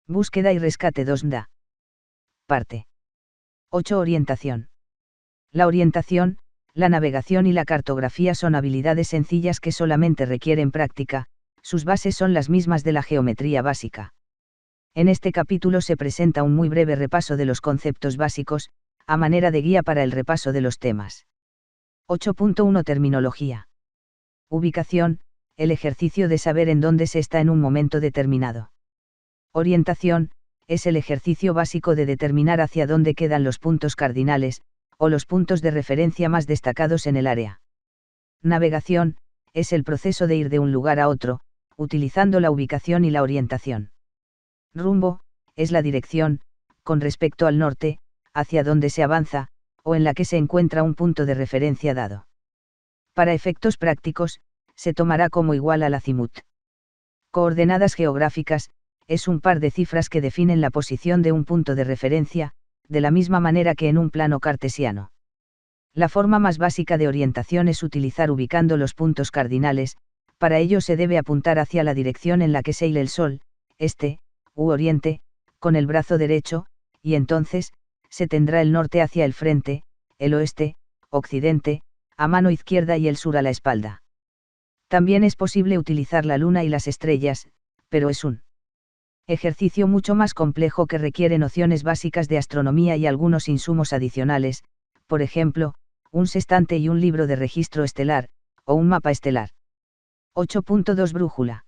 Búsqueda y rescate 2 Parte 8. Orientación. La orientación, la navegación y la cartografía son habilidades sencillas que solamente requieren práctica, sus bases son las mismas de la geometría básica. En este capítulo se presenta un muy breve repaso de los conceptos básicos, a manera de guía para el repaso de los temas. 8.1 Terminología. Ubicación, el ejercicio de saber en dónde se está en un momento determinado. Orientación, es el ejercicio básico de determinar hacia dónde quedan los puntos cardinales, o los puntos de referencia más destacados en el área. Navegación, es el proceso de ir de un lugar a otro, utilizando la ubicación y la orientación. Rumbo, es la dirección, con respecto al norte, hacia donde se avanza, o en la que se encuentra un punto de referencia dado. Para efectos prácticos, se tomará como igual al azimut. Coordenadas geográficas, es un par de cifras que definen la posición de un punto de referencia, de la misma manera que en un plano cartesiano. La forma más básica de orientación es utilizar ubicando los puntos cardinales, para ello se debe apuntar hacia la dirección en la que seile el sol, este, u oriente, con el brazo derecho, y entonces, se tendrá el norte hacia el frente, el oeste, occidente, a mano izquierda y el sur a la espalda. También es posible utilizar la luna y las estrellas, pero es un ejercicio mucho más complejo que requiere nociones básicas de astronomía y algunos insumos adicionales, por ejemplo, un sextante y un libro de registro estelar, o un mapa estelar. 8.2 Brújula.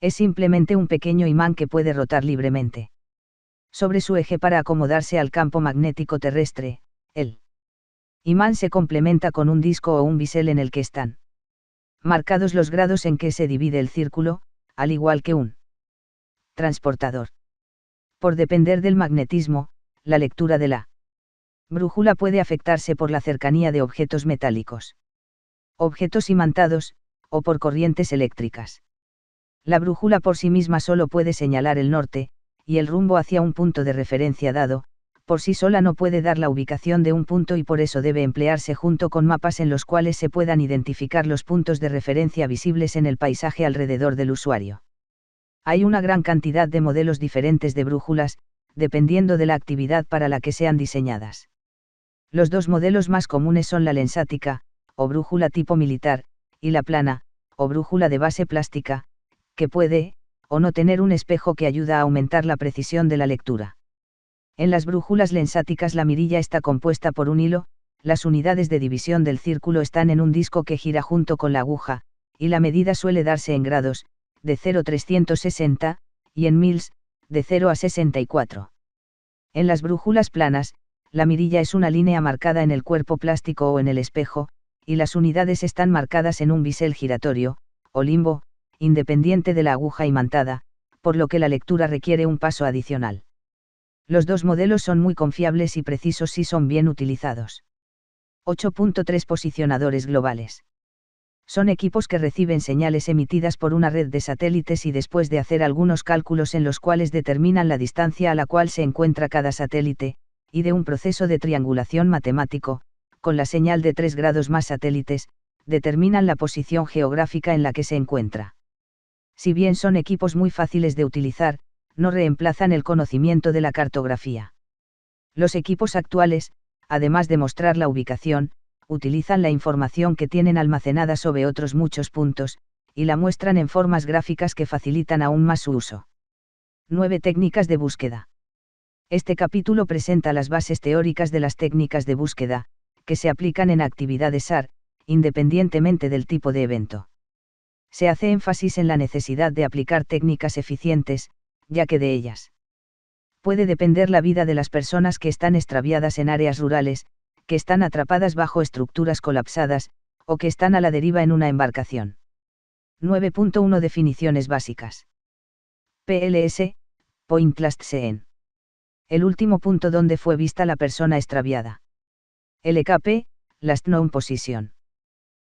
Es simplemente un pequeño imán que puede rotar libremente sobre su eje para acomodarse al campo magnético terrestre. El imán se complementa con un disco o un bisel en el que están marcados los grados en que se divide el círculo, al igual que un transportador. Por depender del magnetismo, la lectura de la brújula puede afectarse por la cercanía de objetos metálicos, objetos imantados, o por corrientes eléctricas. La brújula por sí misma solo puede señalar el norte, y el rumbo hacia un punto de referencia dado, por sí sola no puede dar la ubicación de un punto y por eso debe emplearse junto con mapas en los cuales se puedan identificar los puntos de referencia visibles en el paisaje alrededor del usuario. Hay una gran cantidad de modelos diferentes de brújulas, dependiendo de la actividad para la que sean diseñadas. Los dos modelos más comunes son la lensática, o brújula tipo militar, y la plana, o brújula de base plástica, que puede, o no tener un espejo que ayuda a aumentar la precisión de la lectura. En las brújulas lensáticas la mirilla está compuesta por un hilo, las unidades de división del círculo están en un disco que gira junto con la aguja, y la medida suele darse en grados, de 0 a 360, y en mils, de 0 a 64. En las brújulas planas, la mirilla es una línea marcada en el cuerpo plástico o en el espejo, y las unidades están marcadas en un bisel giratorio, o limbo, independiente de la aguja imantada, por lo que la lectura requiere un paso adicional. Los dos modelos son muy confiables y precisos si son bien utilizados. 8.3 Posicionadores globales. Son equipos que reciben señales emitidas por una red de satélites y después de hacer algunos cálculos en los cuales determinan la distancia a la cual se encuentra cada satélite, y de un proceso de triangulación matemático, con la señal de 3 grados más satélites, determinan la posición geográfica en la que se encuentra. Si bien son equipos muy fáciles de utilizar, no reemplazan el conocimiento de la cartografía. Los equipos actuales, además de mostrar la ubicación, utilizan la información que tienen almacenada sobre otros muchos puntos, y la muestran en formas gráficas que facilitan aún más su uso. 9 Técnicas de búsqueda. Este capítulo presenta las bases teóricas de las técnicas de búsqueda, que se aplican en actividades SAR, independientemente del tipo de evento. Se hace énfasis en la necesidad de aplicar técnicas eficientes, ya que de ellas puede depender la vida de las personas que están extraviadas en áreas rurales, que están atrapadas bajo estructuras colapsadas, o que están a la deriva en una embarcación. 9.1 Definiciones básicas. PLS, Point Last Seen. El último punto donde fue vista la persona extraviada. LKP, Last Known Position.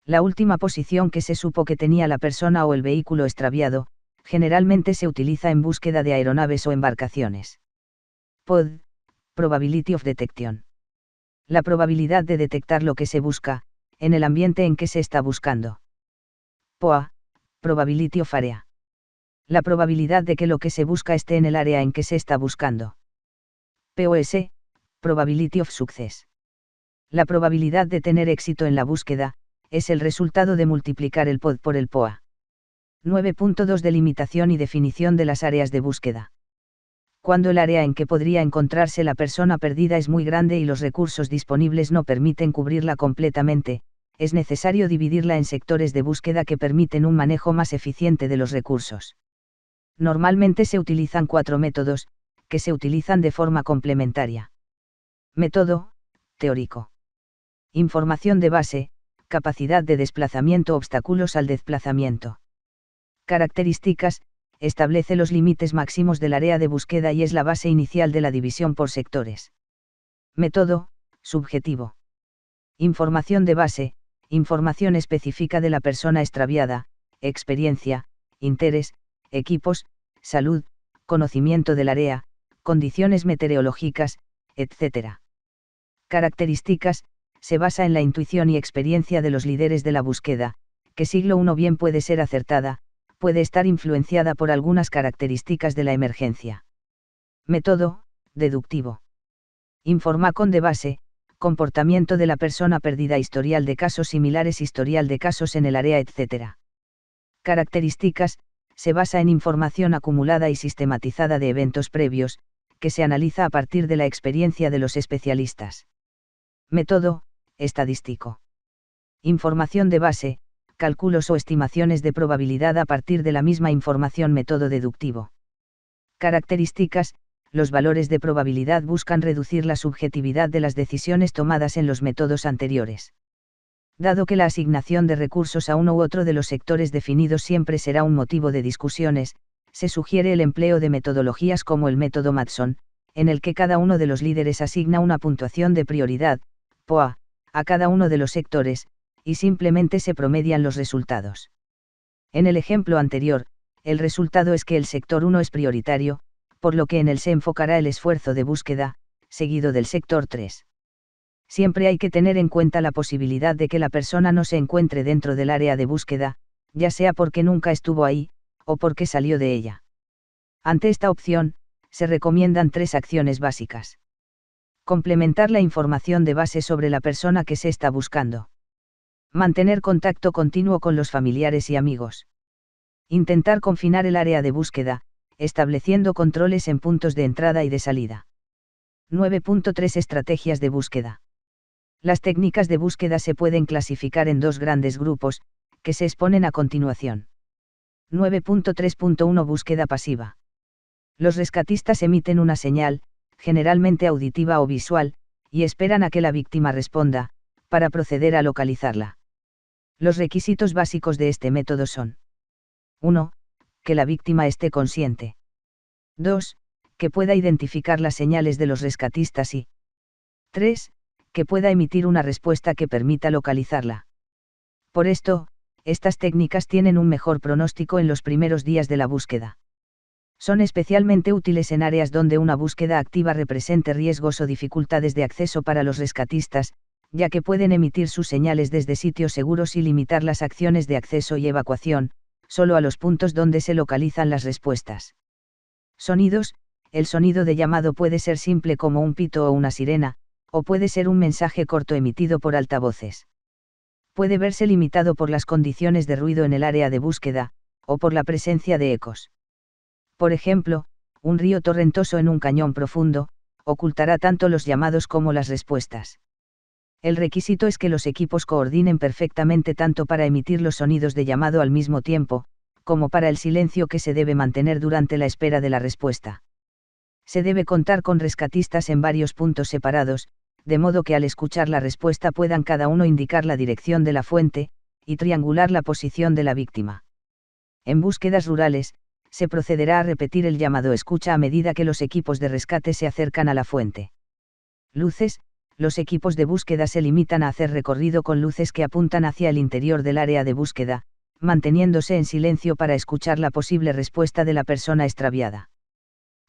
La última posición que se supo que tenía la persona o el vehículo extraviado, generalmente se utiliza en búsqueda de aeronaves o embarcaciones. POD, Probability of Detection. La probabilidad de detectar lo que se busca, en el ambiente en que se está buscando. POA, Probability of Area. La probabilidad de que lo que se busca esté en el área en que se está buscando. POS, Probability of Success. La probabilidad de tener éxito en la búsqueda, es el resultado de multiplicar el POD por el POA. 9.2 Delimitación y definición de las áreas de búsqueda. Cuando el área en que podría encontrarse la persona perdida es muy grande y los recursos disponibles no permiten cubrirla completamente, es necesario dividirla en sectores de búsqueda que permiten un manejo más eficiente de los recursos. Normalmente se utilizan 4 métodos, que se utilizan de forma complementaria. Método teórico. Información de base, capacidad de desplazamiento, obstáculos al desplazamiento. Características, establece los límites máximos del área de búsqueda y es la base inicial de la división por sectores. Método subjetivo. Información de base, información específica de la persona extraviada, experiencia, interés, equipos, salud, conocimiento del área, condiciones meteorológicas, etc. Características, se basa en la intuición y experiencia de los líderes de la búsqueda, que siglo I bien puede ser acertada, puede estar influenciada por algunas características de la emergencia. Método deductivo. Información de base, comportamiento de la persona perdida, historial de casos similares, historial de casos en el área, etc. Características, se basa en información acumulada y sistematizada de eventos previos, que se analiza a partir de la experiencia de los especialistas. Método estadístico. Información de base, cálculos o estimaciones de probabilidad a partir de la misma información. Método deductivo. Características, los valores de probabilidad buscan reducir la subjetividad de las decisiones tomadas en los métodos anteriores. Dado que la asignación de recursos a uno u otro de los sectores definidos siempre será un motivo de discusiones, se sugiere el empleo de metodologías como el método Mattson, en el que cada uno de los líderes asigna una puntuación de prioridad, POA, a cada uno de los sectores, y simplemente se promedian los resultados. En el ejemplo anterior, el resultado es que el sector 1 es prioritario, por lo que en él se enfocará el esfuerzo de búsqueda, seguido del sector 3. Siempre hay que tener en cuenta la posibilidad de que la persona no se encuentre dentro del área de búsqueda, ya sea porque nunca estuvo ahí, o porque salió de ella. Ante esta opción, se recomiendan 3 acciones básicas. Complementar la información de base sobre la persona que se está buscando. Mantener contacto continuo con los familiares y amigos. Intentar confinar el área de búsqueda, estableciendo controles en puntos de entrada y de salida. 9.3 Estrategias de búsqueda. Las técnicas de búsqueda se pueden clasificar en 2 grandes grupos, que se exponen a continuación. 9.3.1 Búsqueda pasiva. Los rescatistas emiten una señal, generalmente auditiva o visual, y esperan a que la víctima responda, para proceder a localizarla. Los requisitos básicos de este método son: 1. Que la víctima esté consciente. 2. Que pueda identificar las señales de los rescatistas y 3. Que pueda emitir una respuesta que permita localizarla. Por esto, estas técnicas tienen un mejor pronóstico en los primeros días de la búsqueda. Son especialmente útiles en áreas donde una búsqueda activa represente riesgos o dificultades de acceso para los rescatistas, ya que pueden emitir sus señales desde sitios seguros y limitar las acciones de acceso y evacuación, solo a los puntos donde se localizan las respuestas. Sonidos: el sonido de llamado puede ser simple como un pito o una sirena, o puede ser un mensaje corto emitido por altavoces. Puede verse limitado por las condiciones de ruido en el área de búsqueda, o por la presencia de ecos. Por ejemplo, un río torrentoso en un cañón profundo, ocultará tanto los llamados como las respuestas. El requisito es que los equipos coordinen perfectamente tanto para emitir los sonidos de llamado al mismo tiempo, como para el silencio que se debe mantener durante la espera de la respuesta. Se debe contar con rescatistas en varios puntos separados, de modo que al escuchar la respuesta puedan cada uno indicar la dirección de la fuente, y triangular la posición de la víctima. En búsquedas rurales, se procederá a repetir el llamado escucha a medida que los equipos de rescate se acercan a la fuente. Luces: los equipos de búsqueda se limitan a hacer recorrido con luces que apuntan hacia el interior del área de búsqueda, manteniéndose en silencio para escuchar la posible respuesta de la persona extraviada.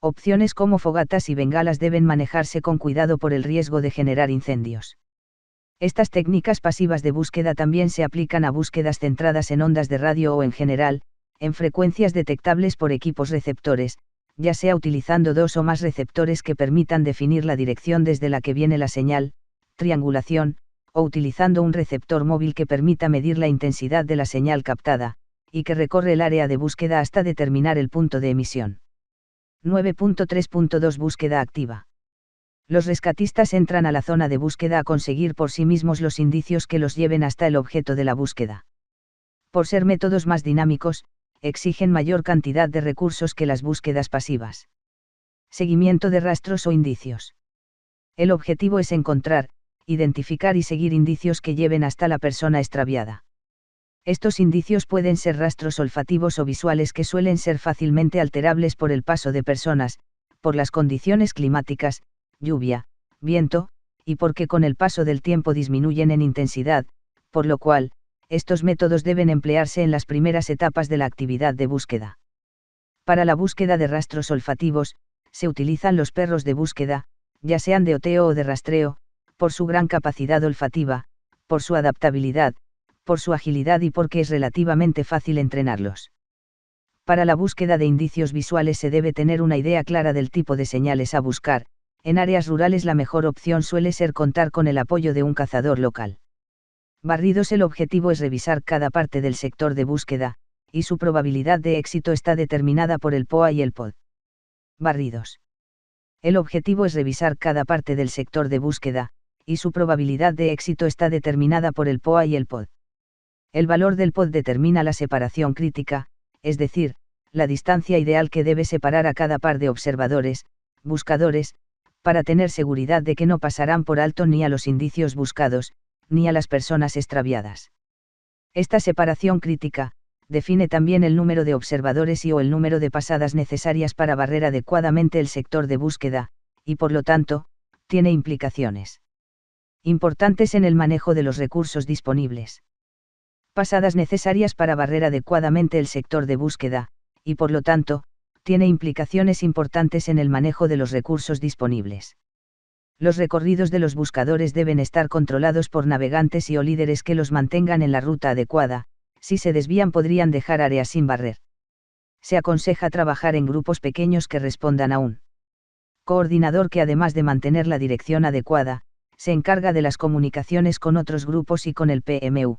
Opciones como fogatas y bengalas deben manejarse con cuidado por el riesgo de generar incendios. Estas técnicas pasivas de búsqueda también se aplican a búsquedas centradas en ondas de radio o en general, en frecuencias detectables por equipos receptores, ya sea utilizando dos o más receptores que permitan definir la dirección desde la que viene la señal, triangulación, o utilizando un receptor móvil que permita medir la intensidad de la señal captada, y que recorre el área de búsqueda hasta determinar el punto de emisión. 9.3.2 Búsqueda activa. Los rescatistas entran a la zona de búsqueda a conseguir por sí mismos los indicios que los lleven hasta el objeto de la búsqueda. Por ser métodos más dinámicos, exigen mayor cantidad de recursos que las búsquedas pasivas. Seguimiento de rastros o indicios. El objetivo es encontrar, identificar y seguir indicios que lleven hasta la persona extraviada. Estos indicios pueden ser rastros olfativos o visuales que suelen ser fácilmente alterables por el paso de personas, por las condiciones climáticas, lluvia, viento, y porque con el paso del tiempo disminuyen en intensidad, por lo cual, estos métodos deben emplearse en las primeras etapas de la actividad de búsqueda. Para la búsqueda de rastros olfativos, se utilizan los perros de búsqueda, ya sean de oteo o de rastreo, por su gran capacidad olfativa, por su adaptabilidad, por su agilidad y porque es relativamente fácil entrenarlos. Para la búsqueda de indicios visuales se debe tener una idea clara del tipo de señales a buscar. En áreas rurales la mejor opción suele ser contar con el apoyo de un cazador local. Barridos. El objetivo es revisar cada parte del sector de búsqueda, y su probabilidad de éxito está determinada por el POA y el POD. Barridos. El objetivo es revisar cada parte del sector de búsqueda, y su probabilidad de éxito está determinada por el POA y el POD. El valor del POD determina la separación crítica, es decir, la distancia ideal que debe separar a cada par de observadores, buscadores, para tener seguridad de que no pasarán por alto ni a los indicios buscados, ni a las personas extraviadas. Esta separación crítica define también el número de observadores y o el número de pasadas necesarias para barrer adecuadamente el sector de búsqueda, y por lo tanto, tiene implicaciones importantes en el manejo de los recursos disponibles. Pasadas necesarias para barrer adecuadamente el sector de búsqueda, y por lo tanto, tiene implicaciones importantes en el manejo de los recursos disponibles. Los recorridos de los buscadores deben estar controlados por navegantes y o líderes que los mantengan en la ruta adecuada. Si se desvían podrían dejar áreas sin barrer. Se aconseja trabajar en grupos pequeños que respondan a un coordinador que además de mantener la dirección adecuada, se encarga de las comunicaciones con otros grupos y con el PMU.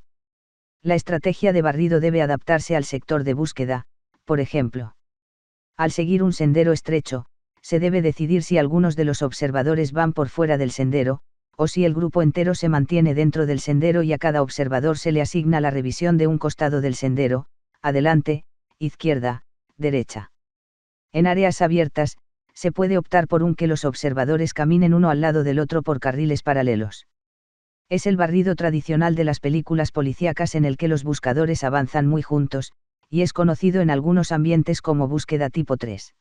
La estrategia de barrido debe adaptarse al sector de búsqueda, por ejemplo. Al seguir un sendero estrecho, se debe decidir si algunos de los observadores van por fuera del sendero, o si el grupo entero se mantiene dentro del sendero y a cada observador se le asigna la revisión de un costado del sendero, adelante, izquierda, derecha. En áreas abiertas, se puede optar por que los observadores caminen uno al lado del otro por carriles paralelos. Es el barrido tradicional de las películas policíacas en el que los buscadores avanzan muy juntos, y es conocido en algunos ambientes como búsqueda tipo 3.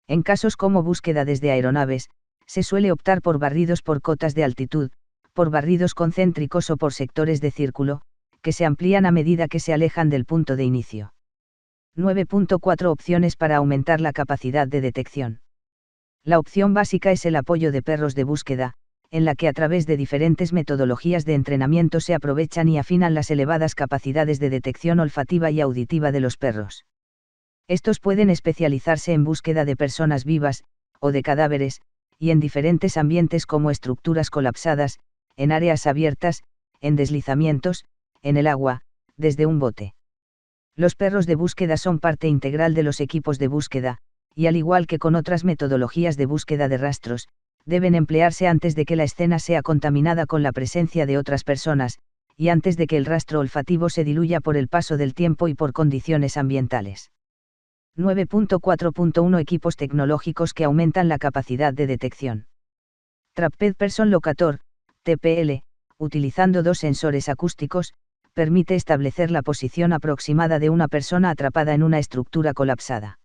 En casos como búsqueda desde aeronaves, se suele optar por barridos por cotas de altitud, por barridos concéntricos o por sectores de círculo, que se amplían a medida que se alejan del punto de inicio. 9.4 Opciones para aumentar la capacidad de detección. La opción básica es el apoyo de perros de búsqueda, en la que a través de diferentes metodologías de entrenamiento se aprovechan y afinan las elevadas capacidades de detección olfativa y auditiva de los perros. Estos pueden especializarse en búsqueda de personas vivas, o de cadáveres, y en diferentes ambientes como estructuras colapsadas, en áreas abiertas, en deslizamientos, en el agua, desde un bote. Los perros de búsqueda son parte integral de los equipos de búsqueda, y al igual que con otras metodologías de búsqueda de rastros, deben emplearse antes de que la escena sea contaminada con la presencia de otras personas, y antes de que el rastro olfativo se diluya por el paso del tiempo y por condiciones ambientales. 9.4.1 Equipos tecnológicos que aumentan la capacidad de detección. Trapped Person Locator, TPL, utilizando dos sensores acústicos, permite establecer la posición aproximada de una persona atrapada en una estructura colapsada.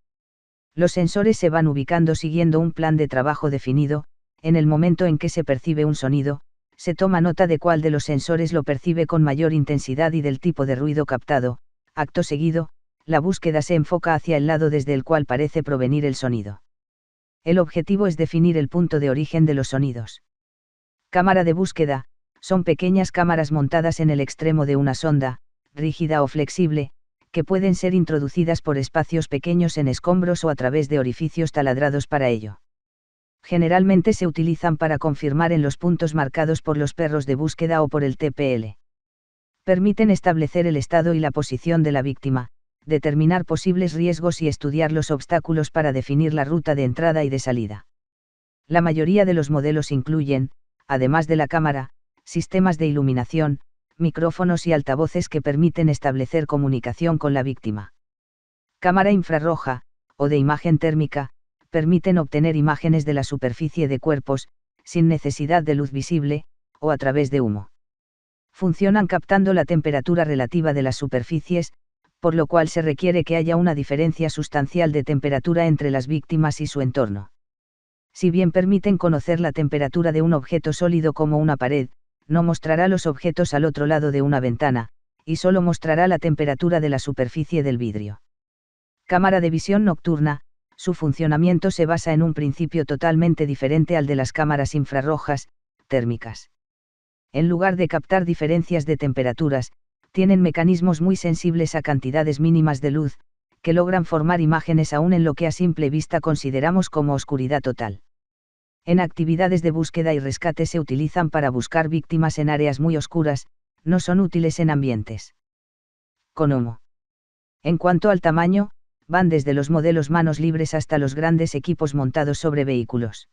Los sensores se van ubicando siguiendo un plan de trabajo definido. En el momento en que se percibe un sonido, se toma nota de cuál de los sensores lo percibe con mayor intensidad y del tipo de ruido captado. Acto seguido, la búsqueda se enfoca hacia el lado desde el cual parece provenir el sonido. El objetivo es definir el punto de origen de los sonidos. Cámara de búsqueda, son pequeñas cámaras montadas en el extremo de una sonda, rígida o flexible, que pueden ser introducidas por espacios pequeños en escombros o a través de orificios taladrados para ello. Generalmente se utilizan para confirmar en los puntos marcados por los perros de búsqueda o por el TPL. Permiten establecer el estado y la posición de la víctima, determinar posibles riesgos y estudiar los obstáculos para definir la ruta de entrada y de salida. La mayoría de los modelos incluyen, además de la cámara, sistemas de iluminación, micrófonos y altavoces que permiten establecer comunicación con la víctima. Cámara infrarroja, o de imagen térmica, permiten obtener imágenes de la superficie de cuerpos, sin necesidad de luz visible, o a través de humo. Funcionan captando la temperatura relativa de las superficies, por lo cual se requiere que haya una diferencia sustancial de temperatura entre las víctimas y su entorno. Si bien permiten conocer la temperatura de un objeto sólido como una pared, no mostrará los objetos al otro lado de una ventana, y solo mostrará la temperatura de la superficie del vidrio. Cámara de visión nocturna, su funcionamiento se basa en un principio totalmente diferente al de las cámaras infrarrojas, térmicas. En lugar de captar diferencias de temperaturas, tienen mecanismos muy sensibles a cantidades mínimas de luz, que logran formar imágenes aún en lo que a simple vista consideramos como oscuridad total. En actividades de búsqueda y rescate se utilizan para buscar víctimas en áreas muy oscuras, no son útiles en ambientes con humo. En cuanto al tamaño, van desde los modelos manos libres hasta los grandes equipos montados sobre vehículos.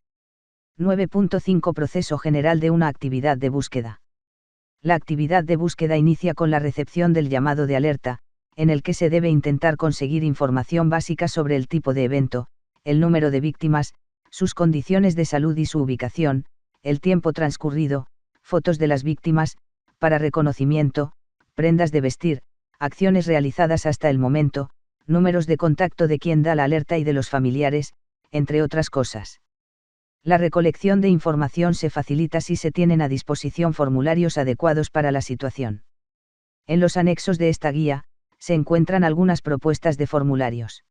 9.5 Proceso general de una actividad de búsqueda. La actividad de búsqueda inicia con la recepción del llamado de alerta, en el que se debe intentar conseguir información básica sobre el tipo de evento, el número de víctimas, sus condiciones de salud y su ubicación, el tiempo transcurrido, fotos de las víctimas, para reconocimiento, prendas de vestir, acciones realizadas hasta el momento, números de contacto de quien da la alerta y de los familiares, entre otras cosas. La recolección de información se facilita si se tienen a disposición formularios adecuados para la situación. En los anexos de esta guía, se encuentran algunas propuestas de formularios.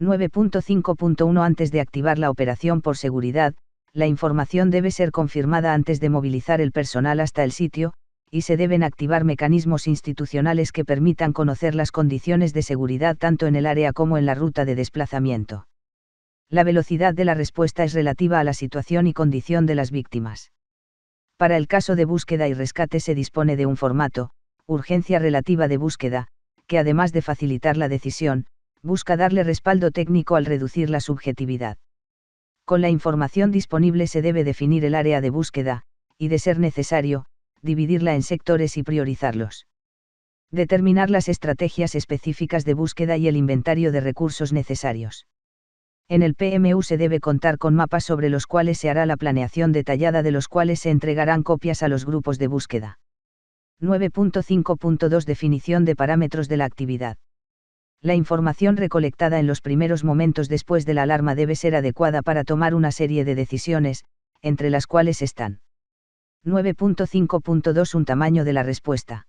9.5.1 Antes de activar la operación por seguridad, la información debe ser confirmada antes de movilizar el personal hasta el sitio, y se deben activar mecanismos institucionales que permitan conocer las condiciones de seguridad tanto en el área como en la ruta de desplazamiento. La velocidad de la respuesta es relativa a la situación y condición de las víctimas. Para el caso de búsqueda y rescate se dispone de un formato, urgencia relativa de búsqueda, que además de facilitar la decisión, busca darle respaldo técnico al reducir la subjetividad. Con la información disponible se debe definir el área de búsqueda, y de ser necesario, dividirla en sectores y priorizarlos. Determinar las estrategias específicas de búsqueda y el inventario de recursos necesarios. En el PMU se debe contar con mapas sobre los cuales se hará la planeación detallada de los cuales se entregarán copias a los grupos de búsqueda. 9.5.2 Definición de parámetros de la actividad. La información recolectada en los primeros momentos después de la alarma debe ser adecuada para tomar una serie de decisiones, entre las cuales están. 9.5.2 Un tamaño de la respuesta.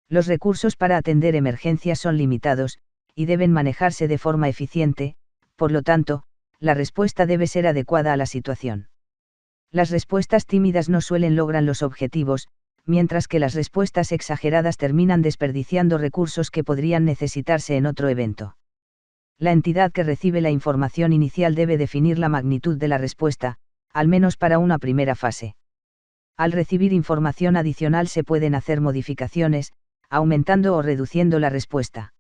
Los recursos para atender emergencias son limitados, y deben manejarse de forma eficiente, por lo tanto, la respuesta debe ser adecuada a la situación. Las respuestas tímidas no suelen lograr los objetivos, mientras que las respuestas exageradas terminan desperdiciando recursos que podrían necesitarse en otro evento. La entidad que recibe la información inicial debe definir la magnitud de la respuesta, al menos para una primera fase. Al recibir información adicional se pueden hacer modificaciones, aumentando o reduciendo la respuesta.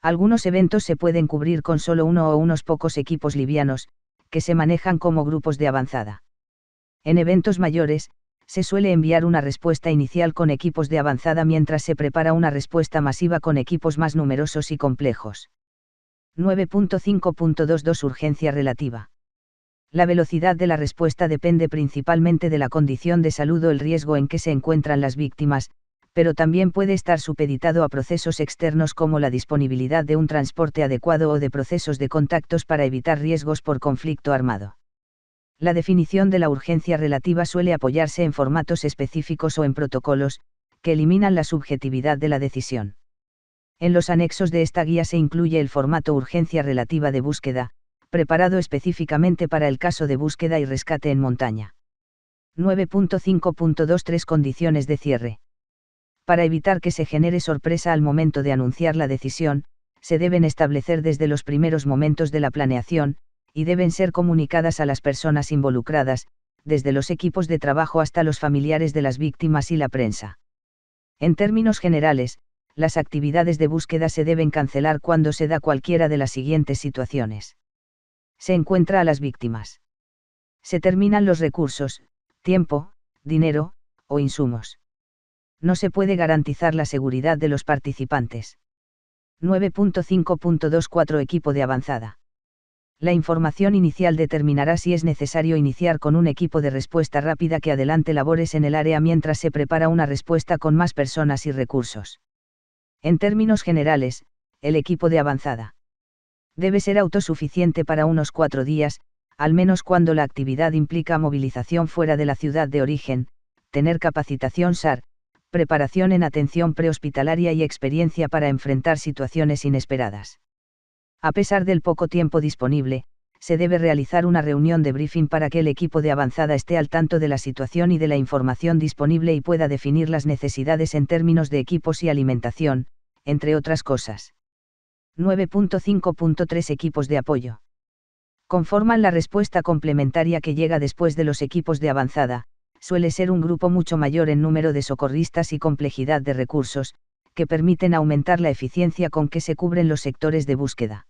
Algunos eventos se pueden cubrir con solo uno o unos pocos equipos livianos, que se manejan como grupos de avanzada. En eventos mayores, se suele enviar una respuesta inicial con equipos de avanzada mientras se prepara una respuesta masiva con equipos más numerosos y complejos. 9.5.22 Urgencia relativa. La velocidad de la respuesta depende principalmente de la condición de salud o el riesgo en que se encuentran las víctimas, pero también puede estar supeditado a procesos externos como la disponibilidad de un transporte adecuado o de procesos de contactos para evitar riesgos por conflicto armado. La definición de la urgencia relativa suele apoyarse en formatos específicos o en protocolos, que eliminan la subjetividad de la decisión. En los anexos de esta guía se incluye el formato urgencia relativa de búsqueda, preparado específicamente para el caso de búsqueda y rescate en montaña. 9.5.23 Condiciones de cierre. Para evitar que se genere sorpresa al momento de anunciar la decisión, se deben establecer desde los primeros momentos de la planeación, y deben ser comunicadas a las personas involucradas, desde los equipos de trabajo hasta los familiares de las víctimas y la prensa. En términos generales, las actividades de búsqueda se deben cancelar cuando se da cualquiera de las siguientes situaciones. Se encuentra a las víctimas. Se terminan los recursos, tiempo, dinero, o insumos. No se puede garantizar la seguridad de los participantes. 9.5.24 Equipo de avanzada. La información inicial determinará si es necesario iniciar con un equipo de respuesta rápida que adelante labores en el área mientras se prepara una respuesta con más personas y recursos. En términos generales, el equipo de avanzada debe ser autosuficiente para unos 4 días, al menos cuando la actividad implica movilización fuera de la ciudad de origen, tener capacitación SAR, preparación en atención prehospitalaria y experiencia para enfrentar situaciones inesperadas. A pesar del poco tiempo disponible, se debe realizar una reunión de briefing para que el equipo de avanzada esté al tanto de la situación y de la información disponible y pueda definir las necesidades en términos de equipos y alimentación, entre otras cosas. 9.5.3 Equipos de apoyo. Conforman la respuesta complementaria que llega después de los equipos de avanzada, suele ser un grupo mucho mayor en número de socorristas y complejidad de recursos, que permiten aumentar la eficiencia con que se cubren los sectores de búsqueda.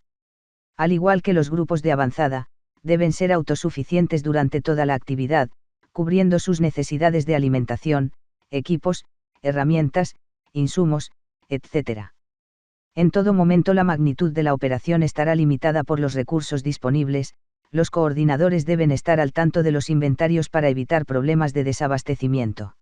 Al igual que los grupos de avanzada, deben ser autosuficientes durante toda la actividad, cubriendo sus necesidades de alimentación, equipos, herramientas, insumos, etc. En todo momento la magnitud de la operación estará limitada por los recursos disponibles, los coordinadores deben estar al tanto de los inventarios para evitar problemas de desabastecimiento.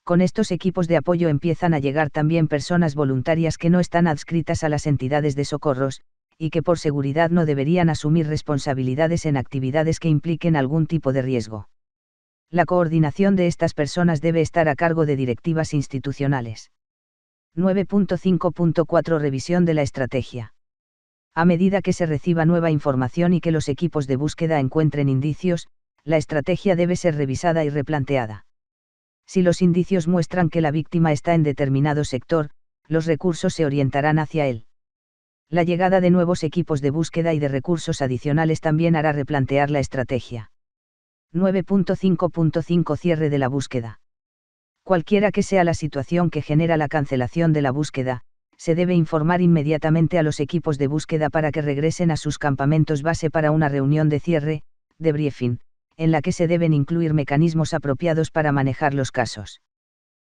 Con estos equipos de apoyo empiezan a llegar también personas voluntarias que no están adscritas a las entidades de socorros, y que por seguridad no deberían asumir responsabilidades en actividades que impliquen algún tipo de riesgo. La coordinación de estas personas debe estar a cargo de directivas institucionales. 9.5.4 Revisión de la estrategia. A medida que se reciba nueva información y que los equipos de búsqueda encuentren indicios, la estrategia debe ser revisada y replanteada. Si los indicios muestran que la víctima está en determinado sector, los recursos se orientarán hacia él. La llegada de nuevos equipos de búsqueda y de recursos adicionales también hará replantear la estrategia. 9.5.5 Cierre de la búsqueda. Cualquiera que sea la situación que genera la cancelación de la búsqueda, se debe informar inmediatamente a los equipos de búsqueda para que regresen a sus campamentos base para una reunión de cierre, de briefing, en la que se deben incluir mecanismos apropiados para manejar los casos.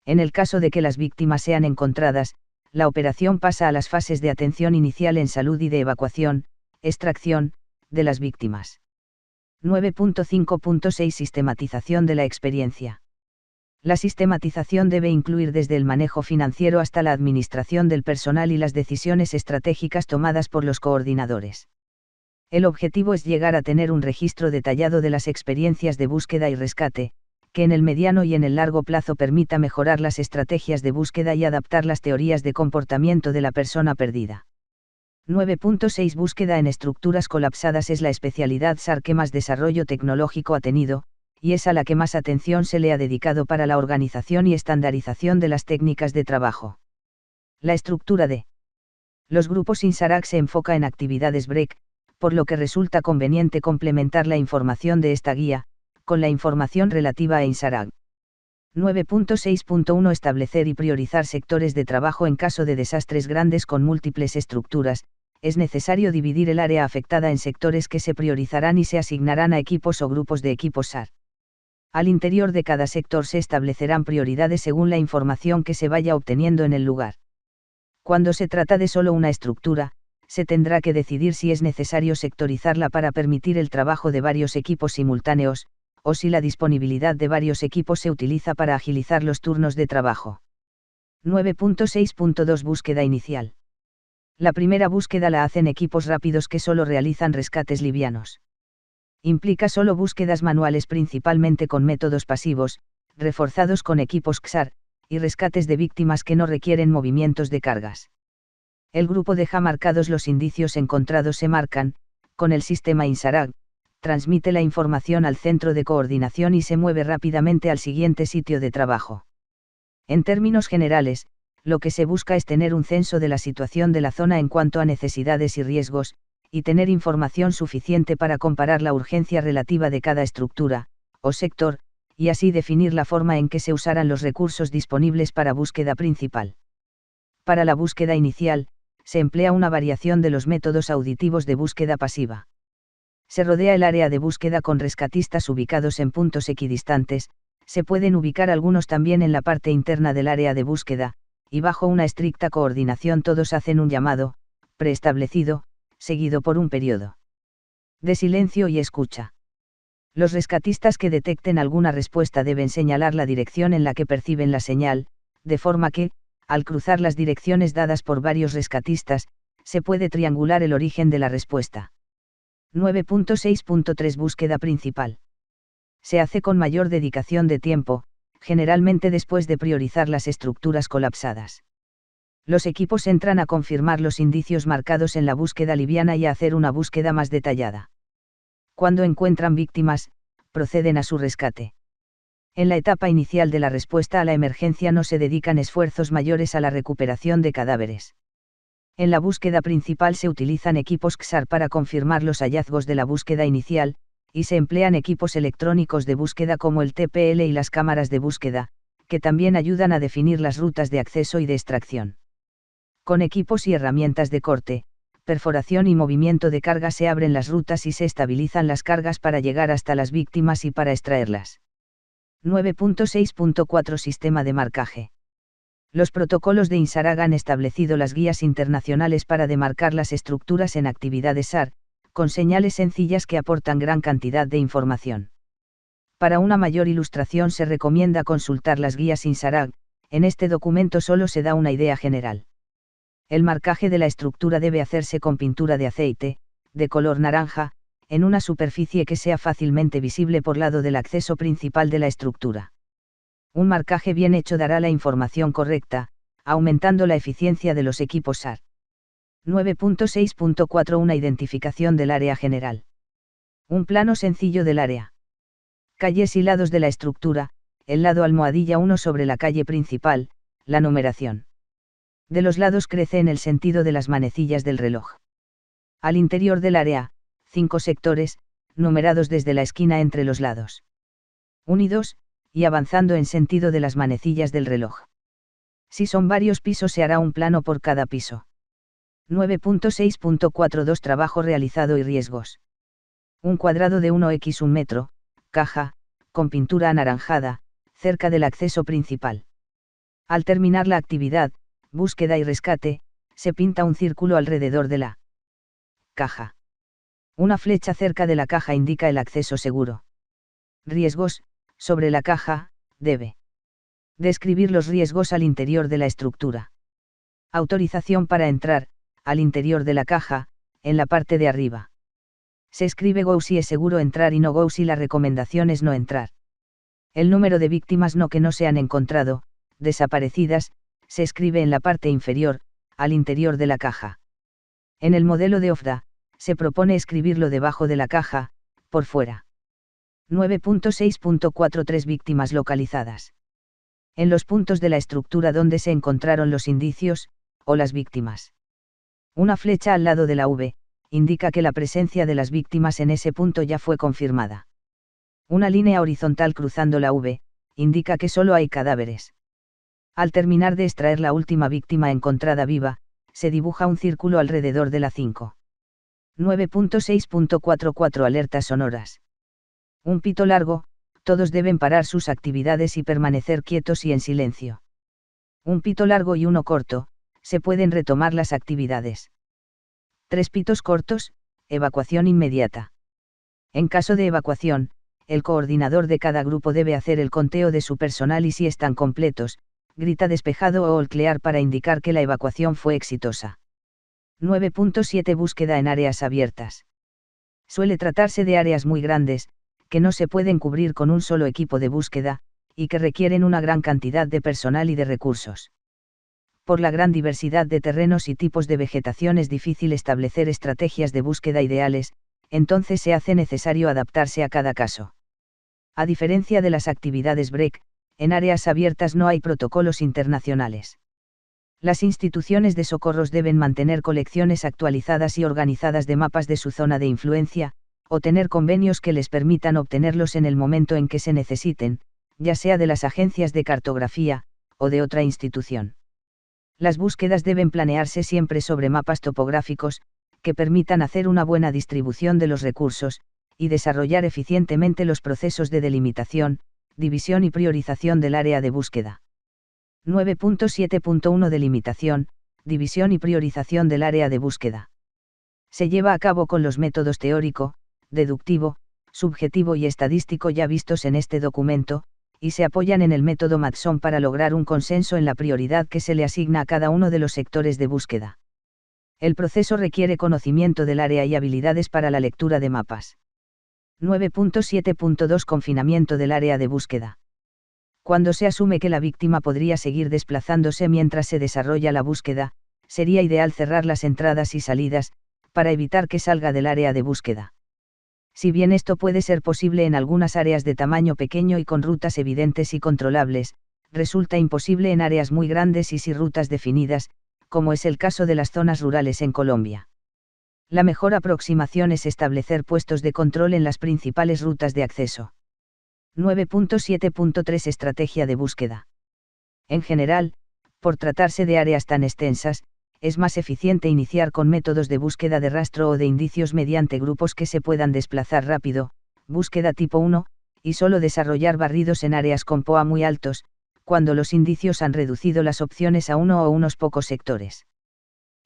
En el caso de que las víctimas sean encontradas, la operación pasa a las fases de atención inicial en salud y de evacuación, extracción, de las víctimas. 9.5.6 Sistematización de la experiencia. La sistematización debe incluir desde el manejo financiero hasta la administración del personal y las decisiones estratégicas tomadas por los coordinadores. El objetivo es llegar a tener un registro detallado de las experiencias de búsqueda y rescate, que en el mediano y en el largo plazo permita mejorar las estrategias de búsqueda y adaptar las teorías de comportamiento de la persona perdida. 9.6 Búsqueda en estructuras colapsadas es la especialidad SAR que más desarrollo tecnológico ha tenido, y es a la que más atención se le ha dedicado para la organización y estandarización de las técnicas de trabajo. La estructura de los grupos INSARAG se enfoca en actividades BREC, por lo que resulta conveniente complementar la información de esta guía, con la información relativa a INSARAG. 9.6.1 Establecer y priorizar sectores de trabajo en caso de desastres grandes con múltiples estructuras. Es necesario dividir el área afectada en sectores que se priorizarán y se asignarán a equipos o grupos de equipos SAR. Al interior de cada sector se establecerán prioridades según la información que se vaya obteniendo en el lugar. Cuando se trata de solo una estructura, se tendrá que decidir si es necesario sectorizarla para permitir el trabajo de varios equipos simultáneos, o si la disponibilidad de varios equipos se utiliza para agilizar los turnos de trabajo. 9.6.2 Búsqueda inicial. La primera búsqueda la hacen equipos rápidos que solo realizan rescates livianos. Implica solo búsquedas manuales principalmente con métodos pasivos, reforzados con equipos XAR, y rescates de víctimas que no requieren movimientos de cargas. El grupo deja marcados los indicios encontrados se marcan, con el sistema INSARAG, transmite la información al centro de coordinación y se mueve rápidamente al siguiente sitio de trabajo. En términos generales, lo que se busca es tener un censo de la situación de la zona en cuanto a necesidades y riesgos, y tener información suficiente para comparar la urgencia relativa de cada estructura, o sector, y así definir la forma en que se usarán los recursos disponibles para búsqueda principal. Para la búsqueda inicial, se emplea una variación de los métodos auditivos de búsqueda pasiva. Se rodea el área de búsqueda con rescatistas ubicados en puntos equidistantes, se pueden ubicar algunos también en la parte interna del área de búsqueda, y bajo una estricta coordinación todos hacen un llamado, preestablecido, seguido por un periodo de silencio y escucha. Los rescatistas que detecten alguna respuesta deben señalar la dirección en la que perciben la señal, de forma que, al cruzar las direcciones dadas por varios rescatistas, se puede triangular el origen de la respuesta. 9.6.3 Búsqueda principal. Se hace con mayor dedicación de tiempo, generalmente después de priorizar las estructuras colapsadas. Los equipos entran a confirmar los indicios marcados en la búsqueda liviana y a hacer una búsqueda más detallada. Cuando encuentran víctimas, proceden a su rescate. En la etapa inicial de la respuesta a la emergencia no se dedican esfuerzos mayores a la recuperación de cadáveres. En la búsqueda principal se utilizan equipos XAR para confirmar los hallazgos de la búsqueda inicial, y se emplean equipos electrónicos de búsqueda como el TPL y las cámaras de búsqueda, que también ayudan a definir las rutas de acceso y de extracción. Con equipos y herramientas de corte, perforación y movimiento de carga se abren las rutas y se estabilizan las cargas para llegar hasta las víctimas y para extraerlas. 9.6.4 Sistema de marcaje. Los protocolos de INSARAG han establecido las guías internacionales para demarcar las estructuras en actividades SAR, con señales sencillas que aportan gran cantidad de información. Para una mayor ilustración se recomienda consultar las guías INSARAG, en este documento solo se da una idea general. El marcaje de la estructura debe hacerse con pintura de aceite, de color naranja, en una superficie que sea fácilmente visible por lado del acceso principal de la estructura. Un marcaje bien hecho dará la información correcta, aumentando la eficiencia de los equipos SAR. 9.6.4 Una identificación del área general. Un plano sencillo del área. Calles y lados de la estructura, el lado almohadilla 1 sobre la calle principal, la numeración de los lados crece en el sentido de las manecillas del reloj. Al interior del área, 5 sectores, numerados desde la esquina entre los lados. Unidos, y avanzando en sentido de las manecillas del reloj. Si son varios pisos se hará un plano por cada piso. 9.6.42 Trabajo realizado y riesgos. Un cuadrado de 1x 1 metro, caja, con pintura anaranjada, cerca del acceso principal. Al terminar la actividad, búsqueda y rescate, se pinta un círculo alrededor de la caja. Una flecha cerca de la caja indica el acceso seguro. Riesgos. Sobre la caja, debe describir los riesgos al interior de la estructura. Autorización para entrar, al interior de la caja, en la parte de arriba. Se escribe go si es seguro entrar y no go si la recomendación es no entrar. El número de víctimas no que no se han encontrado, desaparecidas, se escribe en la parte inferior, al interior de la caja. En el modelo de OFDA, se propone escribirlo debajo de la caja, por fuera. 9.6.43 Víctimas localizadas. En los puntos de la estructura donde se encontraron los indicios, o las víctimas. Una flecha al lado de la V, indica que la presencia de las víctimas en ese punto ya fue confirmada. Una línea horizontal cruzando la V, indica que solo hay cadáveres. Al terminar de extraer la última víctima encontrada viva, se dibuja un círculo alrededor de la 5. 9.6.44 Alertas sonoras. Un pito largo, todos deben parar sus actividades y permanecer quietos y en silencio. Un pito largo y uno corto, se pueden retomar las actividades. 3 pitos cortos, evacuación inmediata. En caso de evacuación, el coordinador de cada grupo debe hacer el conteo de su personal y si están completos, grita despejado o all clear para indicar que la evacuación fue exitosa. 9.7 Búsqueda en áreas abiertas. Suele tratarse de áreas muy grandes, que no se pueden cubrir con un solo equipo de búsqueda, y que requieren una gran cantidad de personal y de recursos. Por la gran diversidad de terrenos y tipos de vegetación es difícil establecer estrategias de búsqueda ideales, entonces se hace necesario adaptarse a cada caso. A diferencia de las actividades BREAK, en áreas abiertas no hay protocolos internacionales. Las instituciones de socorros deben mantener colecciones actualizadas y organizadas de mapas de su zona de influencia, o tener convenios que les permitan obtenerlos en el momento en que se necesiten, ya sea de las agencias de cartografía, o de otra institución. Las búsquedas deben planearse siempre sobre mapas topográficos, que permitan hacer una buena distribución de los recursos, y desarrollar eficientemente los procesos de delimitación, división y priorización del área de búsqueda. 9.7.1 Delimitación, división y priorización del área de búsqueda. Se lleva a cabo con los métodos teórico, deductivo, subjetivo y estadístico ya vistos en este documento, y se apoyan en el método Matson para lograr un consenso en la prioridad que se le asigna a cada uno de los sectores de búsqueda. El proceso requiere conocimiento del área y habilidades para la lectura de mapas. 9.7.2 Confinamiento del área de búsqueda. Cuando se asume que la víctima podría seguir desplazándose mientras se desarrolla la búsqueda, sería ideal cerrar las entradas y salidas, para evitar que salga del área de búsqueda. Si bien esto puede ser posible en algunas áreas de tamaño pequeño y con rutas evidentes y controlables, resulta imposible en áreas muy grandes y sin rutas definidas, como es el caso de las zonas rurales en Colombia. La mejor aproximación es establecer puestos de control en las principales rutas de acceso. 9.7.3 Estrategia de búsqueda. En general, por tratarse de áreas tan extensas, es más eficiente iniciar con métodos de búsqueda de rastro o de indicios mediante grupos que se puedan desplazar rápido, búsqueda tipo 1, y solo desarrollar barridos en áreas con POA muy altos, cuando los indicios han reducido las opciones a uno o unos pocos sectores.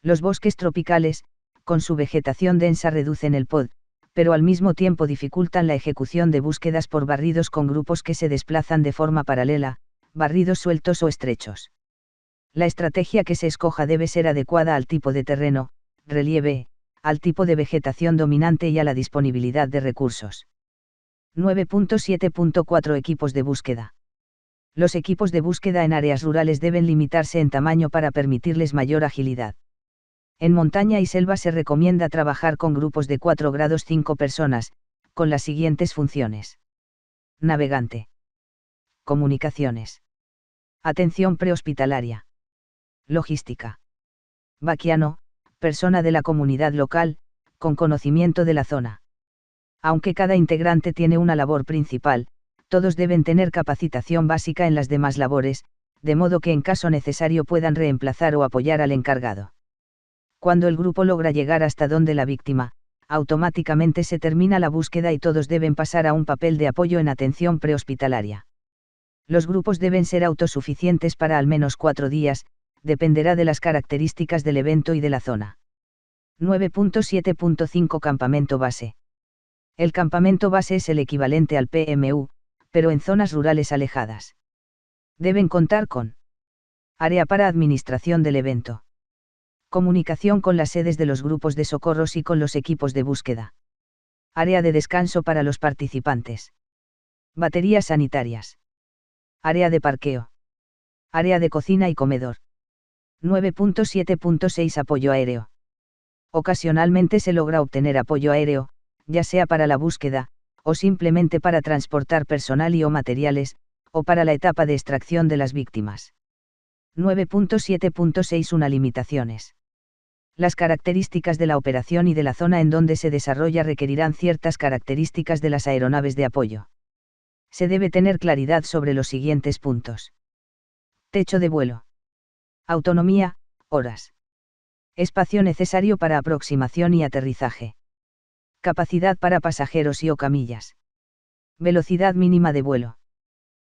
Los bosques tropicales, con su vegetación densa reducen el POD, pero al mismo tiempo dificultan la ejecución de búsquedas por barridos con grupos que se desplazan de forma paralela, barridos sueltos o estrechos. La estrategia que se escoja debe ser adecuada al tipo de terreno, relieve, al tipo de vegetación dominante y a la disponibilidad de recursos. 9.7.4 Equipos de búsqueda. Los equipos de búsqueda en áreas rurales deben limitarse en tamaño para permitirles mayor agilidad. En montaña y selva se recomienda trabajar con grupos de 4 grados 5 personas, con las siguientes funciones. Navegante. Comunicaciones. Atención prehospitalaria. Logística. Vaquiano, persona de la comunidad local, con conocimiento de la zona. Aunque cada integrante tiene una labor principal, todos deben tener capacitación básica en las demás labores, de modo que en caso necesario puedan reemplazar o apoyar al encargado. Cuando el grupo logra llegar hasta donde la víctima, automáticamente se termina la búsqueda y todos deben pasar a un papel de apoyo en atención prehospitalaria. Los grupos deben ser autosuficientes para al menos 4 días, dependerá de las características del evento y de la zona. 9.7.5 Campamento base. El campamento base es el equivalente al PMU, pero en zonas rurales alejadas. Deben contar con área para administración del evento. Comunicación con las sedes de los grupos de socorros y con los equipos de búsqueda. Área de descanso para los participantes. Baterías sanitarias. Área de parqueo. Área de cocina y comedor. 9.7.6 Apoyo aéreo. Ocasionalmente se logra obtener apoyo aéreo, ya sea para la búsqueda, o simplemente para transportar personal y o materiales, o para la etapa de extracción de las víctimas. 9.7.6 Una limitaciones. Las características de la operación y de la zona en donde se desarrolla requerirán ciertas características de las aeronaves de apoyo. Se debe tener claridad sobre los siguientes puntos. Techo de vuelo. Autonomía, horas. Espacio necesario para aproximación y aterrizaje. Capacidad para pasajeros y o camillas. Velocidad mínima de vuelo.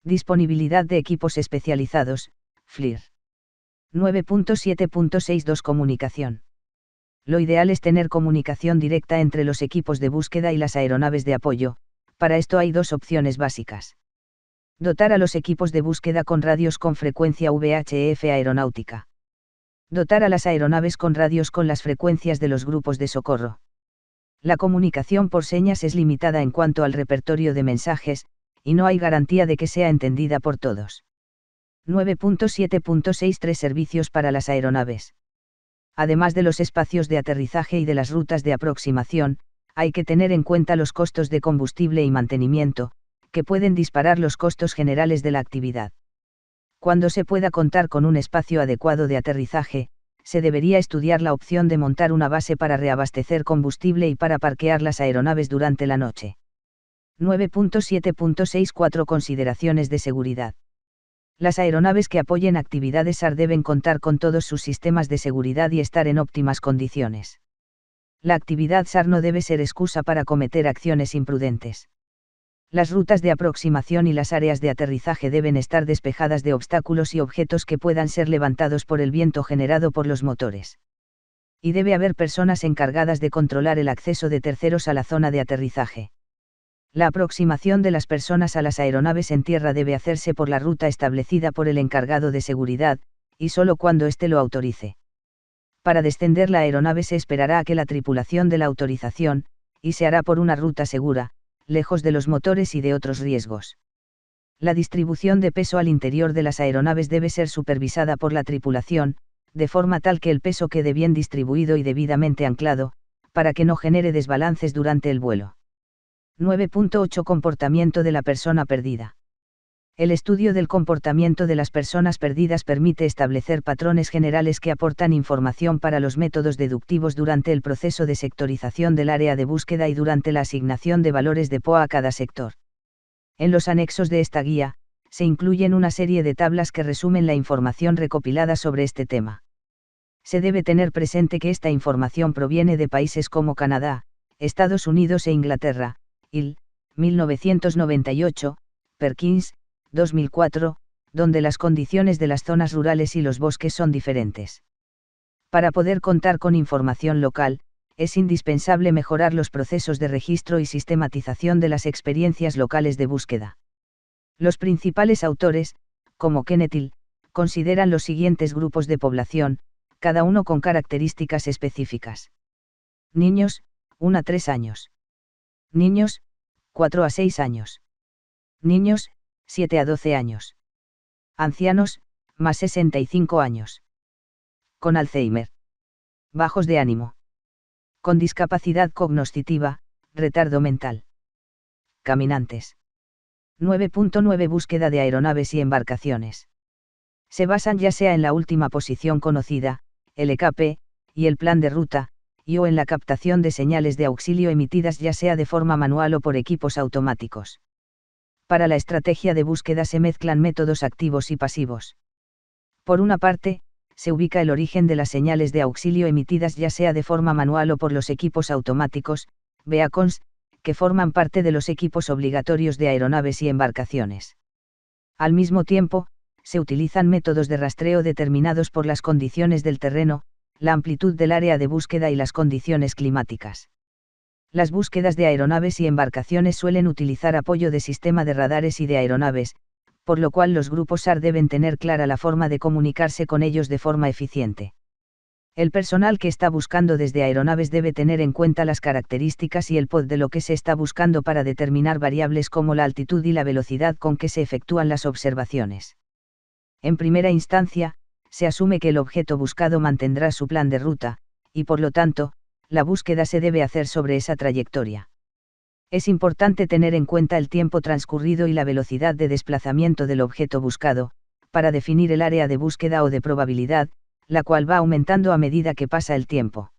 Disponibilidad de equipos especializados, FLIR. 9.7.62 Comunicación. Lo ideal es tener comunicación directa entre los equipos de búsqueda y las aeronaves de apoyo. Para esto hay dos opciones básicas. Dotar a los equipos de búsqueda con radios con frecuencia VHF aeronáutica. Dotar a las aeronaves con radios con las frecuencias de los grupos de socorro. La comunicación por señas es limitada en cuanto al repertorio de mensajes, y no hay garantía de que sea entendida por todos. 9.7.63 Servicios para las aeronaves. Además de los espacios de aterrizaje y de las rutas de aproximación, hay que tener en cuenta los costos de combustible y mantenimiento, que pueden disparar los costos generales de la actividad. Cuando se pueda contar con un espacio adecuado de aterrizaje, se debería estudiar la opción de montar una base para reabastecer combustible y para parquear las aeronaves durante la noche. 9.7.64 Consideraciones de seguridad. Las aeronaves que apoyen actividades SAR deben contar con todos sus sistemas de seguridad y estar en óptimas condiciones. La actividad SAR no debe ser excusa para cometer acciones imprudentes. Las rutas de aproximación y las áreas de aterrizaje deben estar despejadas de obstáculos y objetos que puedan ser levantados por el viento generado por los motores. Y debe haber personas encargadas de controlar el acceso de terceros a la zona de aterrizaje. La aproximación de las personas a las aeronaves en tierra debe hacerse por la ruta establecida por el encargado de seguridad, y solo cuando éste lo autorice. Para descender la aeronave se esperará a que la tripulación dé la autorización, y se hará por una ruta segura, lejos de los motores y de otros riesgos. La distribución de peso al interior de las aeronaves debe ser supervisada por la tripulación, de forma tal que el peso quede bien distribuido y debidamente anclado, para que no genere desbalances durante el vuelo. 9.8 Comportamiento de la persona perdida. El estudio del comportamiento de las personas perdidas permite establecer patrones generales que aportan información para los métodos deductivos durante el proceso de sectorización del área de búsqueda y durante la asignación de valores de POA a cada sector. En los anexos de esta guía, se incluyen una serie de tablas que resumen la información recopilada sobre este tema. Se debe tener presente que esta información proviene de países como Canadá, Estados Unidos e Inglaterra, IL, 1998, Perkins, 2004, donde las condiciones de las zonas rurales y los bosques son diferentes. Para poder contar con información local, es indispensable mejorar los procesos de registro y sistematización de las experiencias locales de búsqueda. Los principales autores, como Kenneth Hill, consideran los siguientes grupos de población, cada uno con características específicas. Niños, 1 a 3 años. Niños, 4 a 6 años. Niños, 7 a 12 años. Ancianos, más 65 años. Con Alzheimer. Bajos de ánimo. Con discapacidad cognoscitiva, retardo mental. Caminantes. 9.9 Búsqueda de aeronaves y embarcaciones. Se basan ya sea en la última posición conocida, el EKP, y el plan de ruta, y o en la captación de señales de auxilio emitidas ya sea de forma manual o por equipos automáticos. Para la estrategia de búsqueda se mezclan métodos activos y pasivos. Por una parte, se ubica el origen de las señales de auxilio emitidas ya sea de forma manual o por los equipos automáticos, beacons, que forman parte de los equipos obligatorios de aeronaves y embarcaciones. Al mismo tiempo, se utilizan métodos de rastreo determinados por las condiciones del terreno, la amplitud del área de búsqueda y las condiciones climáticas. Las búsquedas de aeronaves y embarcaciones suelen utilizar apoyo de sistema de radares y de aeronaves, por lo cual los grupos SAR deben tener clara la forma de comunicarse con ellos de forma eficiente. El personal que está buscando desde aeronaves debe tener en cuenta las características y el POD de lo que se está buscando para determinar variables como la altitud y la velocidad con que se efectúan las observaciones. En primera instancia, se asume que el objeto buscado mantendrá su plan de ruta, y por lo tanto, la búsqueda se debe hacer sobre esa trayectoria. Es importante tener en cuenta el tiempo transcurrido y la velocidad de desplazamiento del objeto buscado, para definir el área de búsqueda o de probabilidad, la cual va aumentando a medida que pasa el tiempo.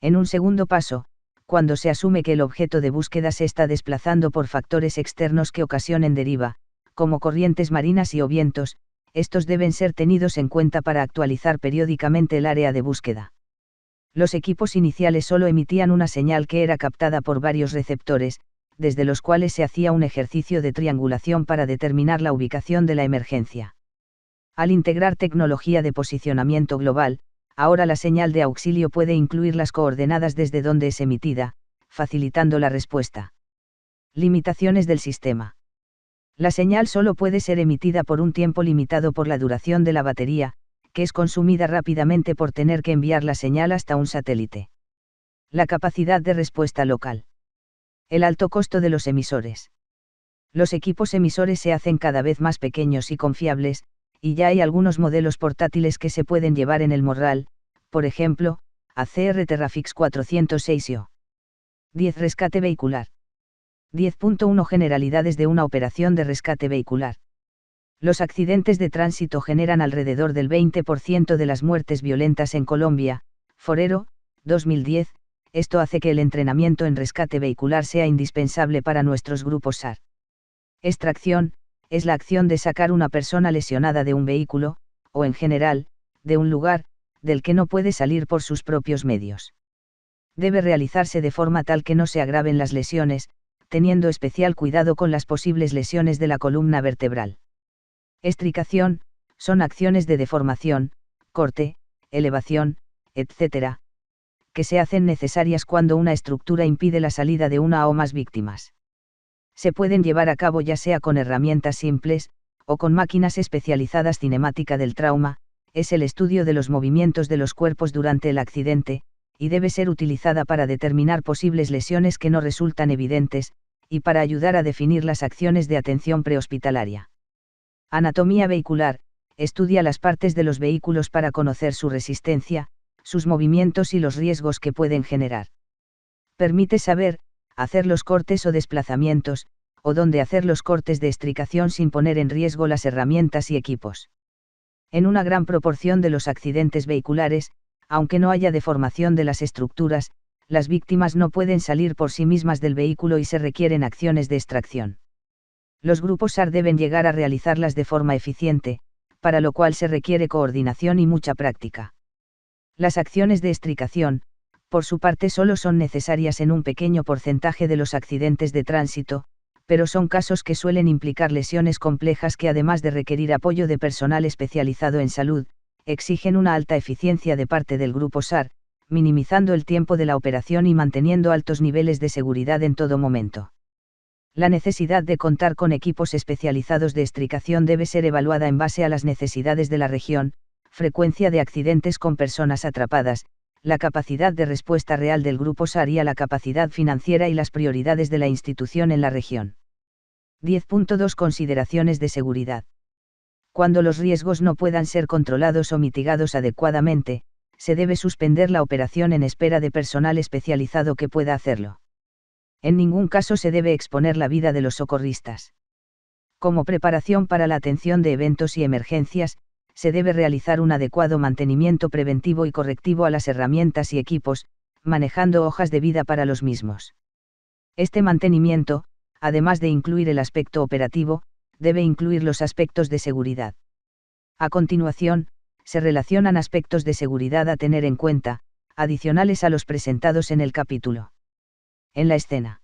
En un segundo paso, cuando se asume que el objeto de búsqueda se está desplazando por factores externos que ocasionen deriva, como corrientes marinas y o vientos, estos deben ser tenidos en cuenta para actualizar periódicamente el área de búsqueda. Los equipos iniciales solo emitían una señal que era captada por varios receptores, desde los cuales se hacía un ejercicio de triangulación para determinar la ubicación de la emergencia. Al integrar tecnología de posicionamiento global, ahora la señal de auxilio puede incluir las coordenadas desde donde es emitida, facilitando la respuesta. Limitaciones del sistema. La señal solo puede ser emitida por un tiempo limitado por la duración de la batería, que es consumida rápidamente por tener que enviar la señal hasta un satélite. La capacidad de respuesta local. El alto costo de los emisores. Los equipos emisores se hacen cada vez más pequeños y confiables, y ya hay algunos modelos portátiles que se pueden llevar en el morral, por ejemplo, ACR Terrafix 406 IO. 10 Rescate vehicular. 10.1 Generalidades de una operación de rescate vehicular. Los accidentes de tránsito generan alrededor del 20% de las muertes violentas en Colombia. Forero, 2010. Esto hace que el entrenamiento en rescate vehicular sea indispensable para nuestros grupos SAR. Extracción, es la acción de sacar una persona lesionada de un vehículo, o en general, de un lugar, del que no puede salir por sus propios medios. Debe realizarse de forma tal que no se agraven las lesiones, teniendo especial cuidado con las posibles lesiones de la columna vertebral. Extricación, son acciones de deformación, corte, elevación, etc., que se hacen necesarias cuando una estructura impide la salida de una o más víctimas. Se pueden llevar a cabo ya sea con herramientas simples, o con máquinas especializadas. Cinemática del trauma, es el estudio de los movimientos de los cuerpos durante el accidente, y debe ser utilizada para determinar posibles lesiones que no resultan evidentes, y para ayudar a definir las acciones de atención prehospitalaria. Anatomía vehicular, estudia las partes de los vehículos para conocer su resistencia, sus movimientos y los riesgos que pueden generar. Permite saber, hacer los cortes o desplazamientos, o dónde hacer los cortes de extricación sin poner en riesgo las herramientas y equipos. En una gran proporción de los accidentes vehiculares, aunque no haya deformación de las estructuras, las víctimas no pueden salir por sí mismas del vehículo y se requieren acciones de extracción. Los grupos SAR deben llegar a realizarlas de forma eficiente, para lo cual se requiere coordinación y mucha práctica. Las acciones de extricación, por su parte, solo son necesarias en un pequeño porcentaje de los accidentes de tránsito, pero son casos que suelen implicar lesiones complejas que, además de requerir apoyo de personal especializado en salud, exigen una alta eficiencia de parte del grupo SAR, minimizando el tiempo de la operación y manteniendo altos niveles de seguridad en todo momento. La necesidad de contar con equipos especializados de extricación debe ser evaluada en base a las necesidades de la región, frecuencia de accidentes con personas atrapadas, la capacidad de respuesta real del grupo SAR y a la capacidad financiera y las prioridades de la institución en la región. 10.2 Consideraciones de seguridad. Cuando los riesgos no puedan ser controlados o mitigados adecuadamente, se debe suspender la operación en espera de personal especializado que pueda hacerlo. En ningún caso se debe exponer la vida de los socorristas. Como preparación para la atención de eventos y emergencias, se debe realizar un adecuado mantenimiento preventivo y correctivo a las herramientas y equipos, manejando hojas de vida para los mismos. Este mantenimiento, además de incluir el aspecto operativo, debe incluir los aspectos de seguridad. A continuación, se relacionan aspectos de seguridad a tener en cuenta, adicionales a los presentados en el capítulo. En la escena.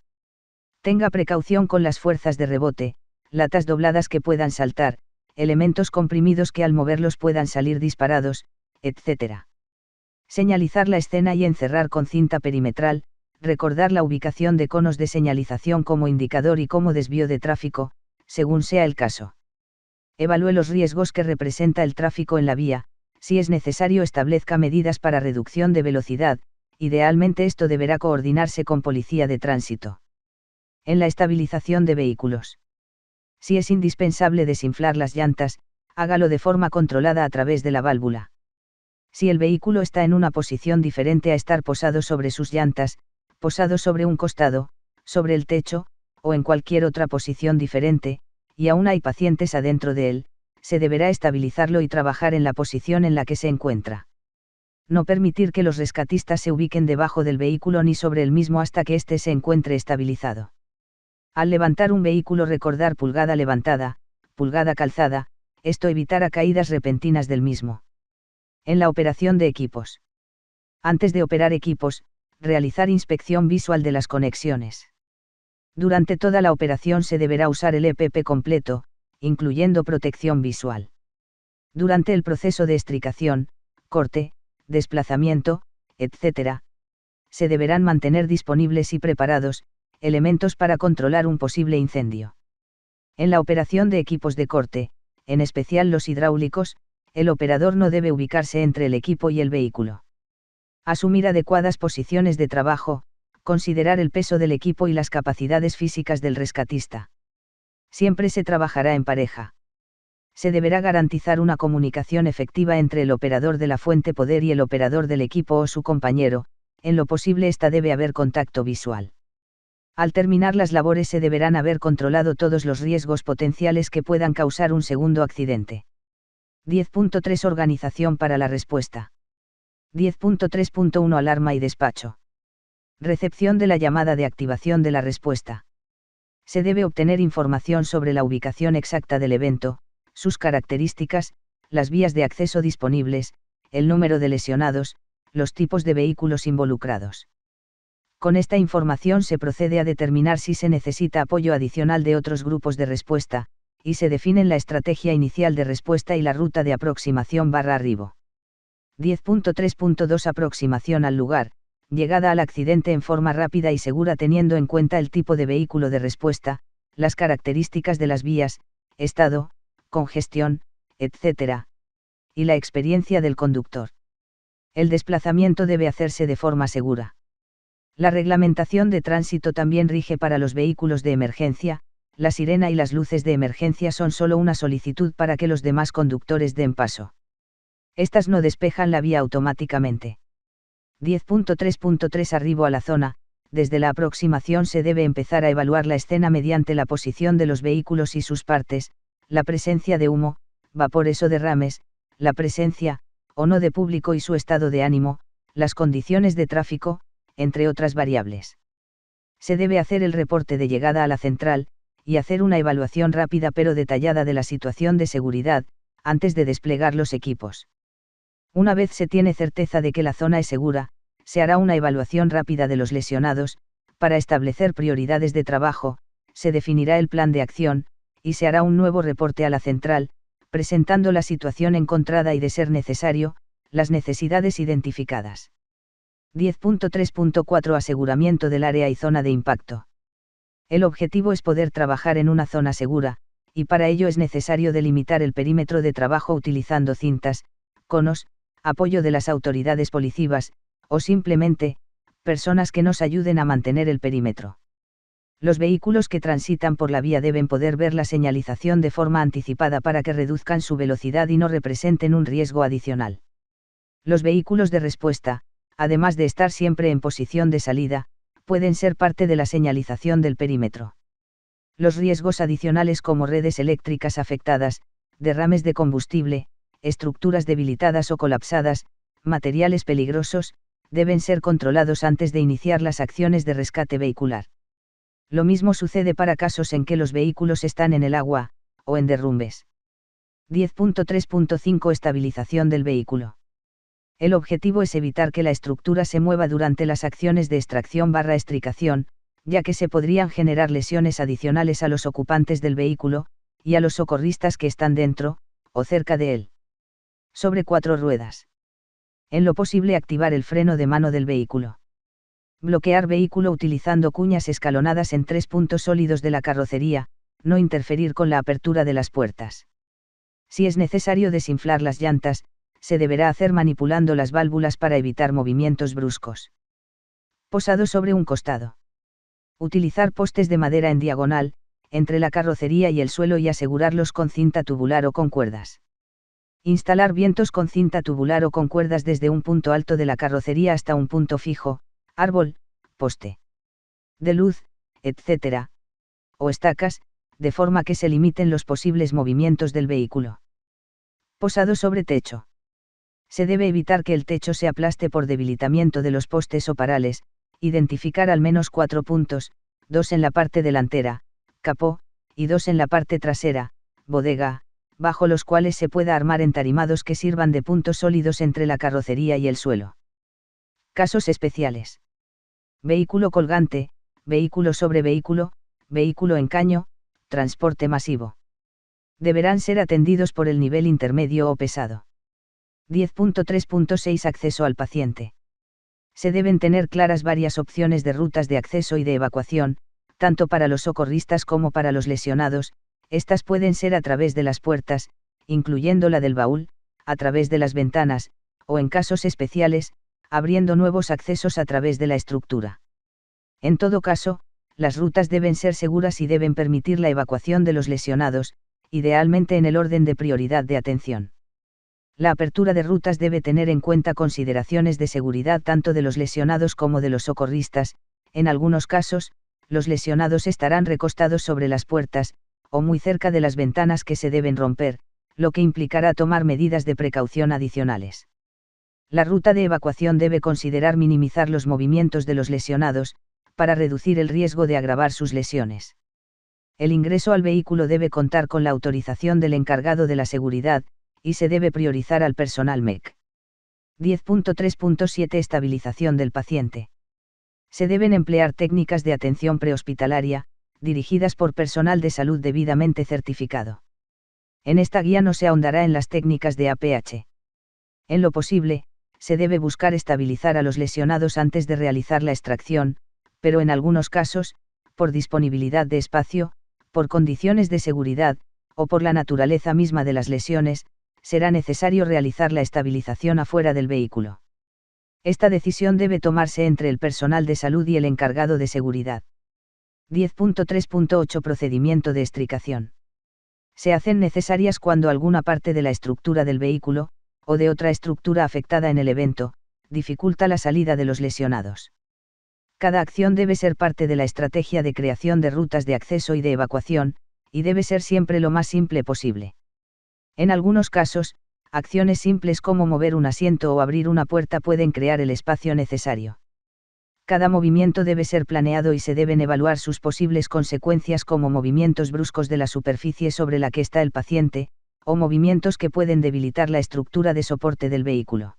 Tenga precaución con las fuerzas de rebote, latas dobladas que puedan saltar, elementos comprimidos que al moverlos puedan salir disparados, etc. Señalizar la escena y encerrar con cinta perimetral, recordar la ubicación de conos de señalización como indicador y como desvío de tráfico, según sea el caso. Evalúe los riesgos que representa el tráfico en la vía, si es necesario establezca medidas para reducción de velocidad, idealmente esto deberá coordinarse con policía de tránsito. En la estabilización de vehículos. Si es indispensable desinflar las llantas, hágalo de forma controlada a través de la válvula. Si el vehículo está en una posición diferente a estar posado sobre sus llantas, posado sobre un costado, sobre el techo, o en cualquier otra posición diferente, y aún hay pacientes adentro de él, se deberá estabilizarlo y trabajar en la posición en la que se encuentra. No permitir que los rescatistas se ubiquen debajo del vehículo ni sobre el mismo hasta que éste se encuentre estabilizado. Al levantar un vehículo recordar pulgada levantada, pulgada calzada, esto evitará caídas repentinas del mismo. En la operación de equipos. Antes de operar equipos, realizar inspección visual de las conexiones. Durante toda la operación se deberá usar el EPP completo, incluyendo protección visual. Durante el proceso de extricación, corte, desplazamiento, etc., se deberán mantener disponibles y preparados, elementos para controlar un posible incendio. En la operación de equipos de corte, en especial los hidráulicos, el operador no debe ubicarse entre el equipo y el vehículo. Asumir adecuadas posiciones de trabajo, considerar el peso del equipo y las capacidades físicas del rescatista. Siempre se trabajará en pareja. Se deberá garantizar una comunicación efectiva entre el operador de la fuente poder y el operador del equipo o su compañero, en lo posible esta debe haber contacto visual. Al terminar las labores se deberán haber controlado todos los riesgos potenciales que puedan causar un segundo accidente. 10.3 Organización para la respuesta. 10.3.1 Alarma y despacho. Recepción de la llamada de activación de la respuesta. Se debe obtener información sobre la ubicación exacta del evento, sus características, las vías de acceso disponibles, el número de lesionados, los tipos de vehículos involucrados. Con esta información se procede a determinar si se necesita apoyo adicional de otros grupos de respuesta, y se definen la estrategia inicial de respuesta y la ruta de aproximación/arribo. 10.3.2 Aproximación al lugar, llegada al accidente en forma rápida y segura teniendo en cuenta el tipo de vehículo de respuesta, las características de las vías, estado, congestión, etc. y la experiencia del conductor. El desplazamiento debe hacerse de forma segura. La reglamentación de tránsito también rige para los vehículos de emergencia, la sirena y las luces de emergencia son solo una solicitud para que los demás conductores den paso. Estas no despejan la vía automáticamente. 10.3.3 Arribo a la zona. Desde la aproximación se debe empezar a evaluar la escena mediante la posición de los vehículos y sus partes, la presencia de humo, vapores o derrames, la presencia, o no de público y su estado de ánimo, las condiciones de tráfico, entre otras variables. Se debe hacer el reporte de llegada a la central, y hacer una evaluación rápida pero detallada de la situación de seguridad, antes de desplegar los equipos. Una vez se tiene certeza de que la zona es segura, se hará una evaluación rápida de los lesionados, para establecer prioridades de trabajo, se definirá el plan de acción, y se hará un nuevo reporte a la central, presentando la situación encontrada y de ser necesario, las necesidades identificadas. 10.3.4 Aseguramiento del área y zona de impacto. El objetivo es poder trabajar en una zona segura, y para ello es necesario delimitar el perímetro de trabajo utilizando cintas, conos, apoyo de las autoridades policivas, o simplemente, personas que nos ayuden a mantener el perímetro. Los vehículos que transitan por la vía deben poder ver la señalización de forma anticipada para que reduzcan su velocidad y no representen un riesgo adicional. Los vehículos de respuesta, además de estar siempre en posición de salida, pueden ser parte de la señalización del perímetro. Los riesgos adicionales como redes eléctricas afectadas, derrames de combustible, estructuras debilitadas o colapsadas, materiales peligrosos, deben ser controlados antes de iniciar las acciones de rescate vehicular. Lo mismo sucede para casos en que los vehículos están en el agua, o en derrumbes. 10.3.5 Estabilización del vehículo. El objetivo es evitar que la estructura se mueva durante las acciones de extracción/extricación, ya que se podrían generar lesiones adicionales a los ocupantes del vehículo, y a los socorristas que están dentro, o cerca de él. Sobre 4 ruedas. En lo posible activar el freno de mano del vehículo. Bloquear vehículo utilizando cuñas escalonadas en 3 puntos sólidos de la carrocería, no interferir con la apertura de las puertas. Si es necesario desinflar las llantas, se deberá hacer manipulando las válvulas para evitar movimientos bruscos. Posado sobre un costado. Utilizar postes de madera en diagonal, entre la carrocería y el suelo y asegurarlos con cinta tubular o con cuerdas. Instalar vientos con cinta tubular o con cuerdas desde un punto alto de la carrocería hasta un punto fijo, árbol, poste de luz, etc. o estacas, de forma que se limiten los posibles movimientos del vehículo. Posado sobre techo. Se debe evitar que el techo se aplaste por debilitamiento de los postes o parales, identificar al menos 4 puntos, 2 en la parte delantera, capó, y 2 en la parte trasera, bodega, bajo los cuales se pueda armar entarimados que sirvan de puntos sólidos entre la carrocería y el suelo. Casos especiales. Vehículo colgante, vehículo sobre vehículo, vehículo en caño, transporte masivo. Deberán ser atendidos por el nivel intermedio o pesado. 10.3.6 Acceso al paciente. Se deben tener claras varias opciones de rutas de acceso y de evacuación, tanto para los socorristas como para los lesionados. Estas pueden ser a través de las puertas, incluyendo la del baúl, a través de las ventanas, o en casos especiales, abriendo nuevos accesos a través de la estructura. En todo caso, las rutas deben ser seguras y deben permitir la evacuación de los lesionados, idealmente en el orden de prioridad de atención. La apertura de rutas debe tener en cuenta consideraciones de seguridad tanto de los lesionados como de los socorristas. En algunos casos, los lesionados estarán recostados sobre las puertas, o muy cerca de las ventanas que se deben romper, lo que implicará tomar medidas de precaución adicionales. La ruta de evacuación debe considerar minimizar los movimientos de los lesionados, para reducir el riesgo de agravar sus lesiones. El ingreso al vehículo debe contar con la autorización del encargado de la seguridad, y se debe priorizar al personal MEC. 10.3.7 Estabilización del paciente. Se deben emplear técnicas de atención prehospitalaria, dirigidas por personal de salud debidamente certificado. En esta guía no se ahondará en las técnicas de APH. En lo posible, se debe buscar estabilizar a los lesionados antes de realizar la extracción, pero en algunos casos, por disponibilidad de espacio, por condiciones de seguridad, o por la naturaleza misma de las lesiones, será necesario realizar la estabilización afuera del vehículo. Esta decisión debe tomarse entre el personal de salud y el encargado de seguridad. 10.3.8 Procedimiento de extricación. Se hacen necesarias cuando alguna parte de la estructura del vehículo, o de otra estructura afectada en el evento, dificulta la salida de los lesionados. Cada acción debe ser parte de la estrategia de creación de rutas de acceso y de evacuación, y debe ser siempre lo más simple posible. En algunos casos, acciones simples como mover un asiento o abrir una puerta pueden crear el espacio necesario. Cada movimiento debe ser planeado y se deben evaluar sus posibles consecuencias como movimientos bruscos de la superficie sobre la que está el paciente, o movimientos que pueden debilitar la estructura de soporte del vehículo.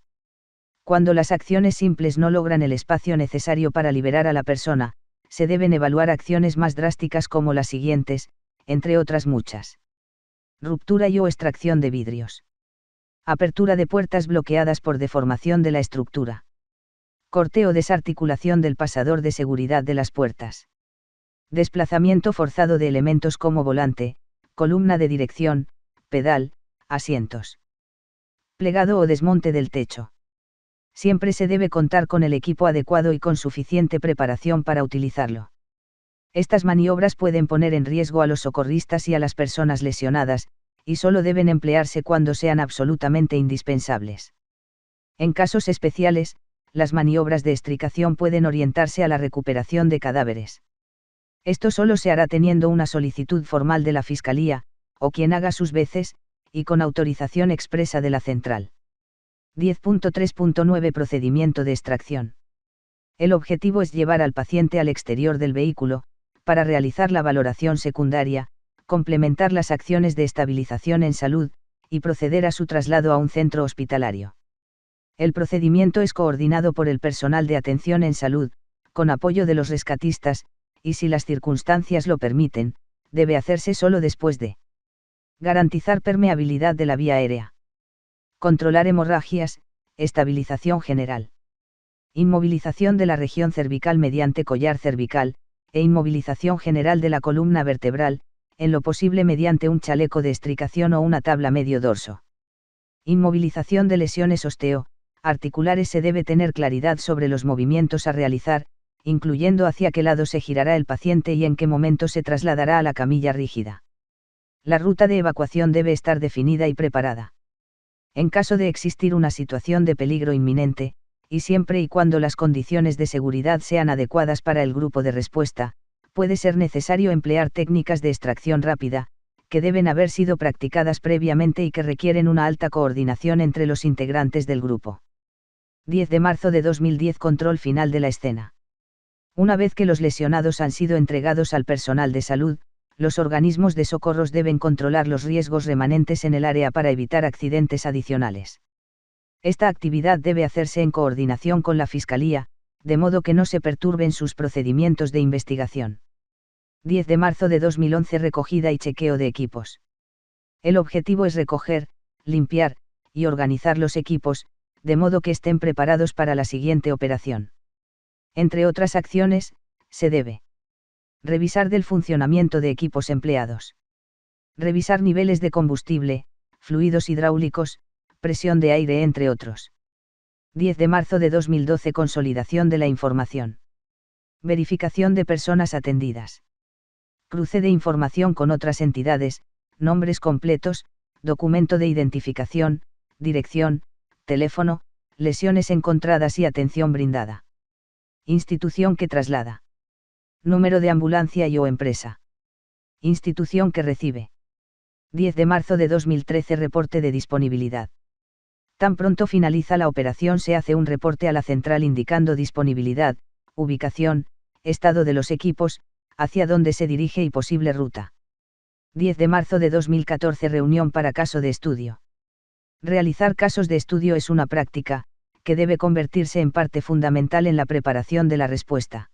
Cuando las acciones simples no logran el espacio necesario para liberar a la persona, se deben evaluar acciones más drásticas como las siguientes, entre otras muchas. Ruptura y o extracción de vidrios. Apertura de puertas bloqueadas por deformación de la estructura. Corte o desarticulación del pasador de seguridad de las puertas. Desplazamiento forzado de elementos como volante, columna de dirección, pedal, asientos. Plegado o desmonte del techo. Siempre se debe contar con el equipo adecuado y con suficiente preparación para utilizarlo. Estas maniobras pueden poner en riesgo a los socorristas y a las personas lesionadas, y solo deben emplearse cuando sean absolutamente indispensables. En casos especiales, las maniobras de extricación pueden orientarse a la recuperación de cadáveres. Esto solo se hará teniendo una solicitud formal de la Fiscalía, o quien haga sus veces, y con autorización expresa de la central. 10.3.9 Procedimiento de extracción. El objetivo es llevar al paciente al exterior del vehículo, para realizar la valoración secundaria, complementar las acciones de estabilización en salud, y proceder a su traslado a un centro hospitalario. El procedimiento es coordinado por el personal de atención en salud, con apoyo de los rescatistas, y si las circunstancias lo permiten, debe hacerse solo después de garantizar permeabilidad de la vía aérea. Controlar hemorragias, estabilización general. Inmovilización de la región cervical mediante collar cervical, e inmovilización general de la columna vertebral, en lo posible mediante un chaleco de extricación o una tabla medio dorso. Inmovilización de lesiones osteo-articulares. Se debe tener claridad sobre los movimientos a realizar, incluyendo hacia qué lado se girará el paciente y en qué momento se trasladará a la camilla rígida. La ruta de evacuación debe estar definida y preparada. En caso de existir una situación de peligro inminente, y siempre y cuando las condiciones de seguridad sean adecuadas para el grupo de respuesta, puede ser necesario emplear técnicas de extracción rápida, que deben haber sido practicadas previamente y que requieren una alta coordinación entre los integrantes del grupo. 10 de marzo de 2010 Control final de la escena. Una vez que los lesionados han sido entregados al personal de salud, los organismos de socorros deben controlar los riesgos remanentes en el área para evitar accidentes adicionales. Esta actividad debe hacerse en coordinación con la Fiscalía, de modo que no se perturben sus procedimientos de investigación. 10 de marzo de 2011 Recogida y chequeo de equipos. El objetivo es recoger, limpiar, y organizar los equipos, de modo que estén preparados para la siguiente operación. Entre otras acciones, se debe revisar del funcionamiento de equipos empleados. Revisar niveles de combustible, fluidos hidráulicos, presión de aire entre otros. 10 de marzo de 2012 Consolidación de la información. Verificación de personas atendidas. Cruce de información con otras entidades, nombres completos, documento de identificación, dirección, teléfono, lesiones encontradas y atención brindada. Institución que traslada. Número de ambulancia y o empresa. Institución que recibe. 10 de marzo de 2013 Reporte de disponibilidad. Tan pronto finaliza la operación se hace un reporte a la central indicando disponibilidad, ubicación, estado de los equipos, hacia dónde se dirige y posible ruta. 10 de marzo de 2014 Reunión para caso de estudio. Realizar casos de estudio es una práctica, que debe convertirse en parte fundamental en la preparación de la respuesta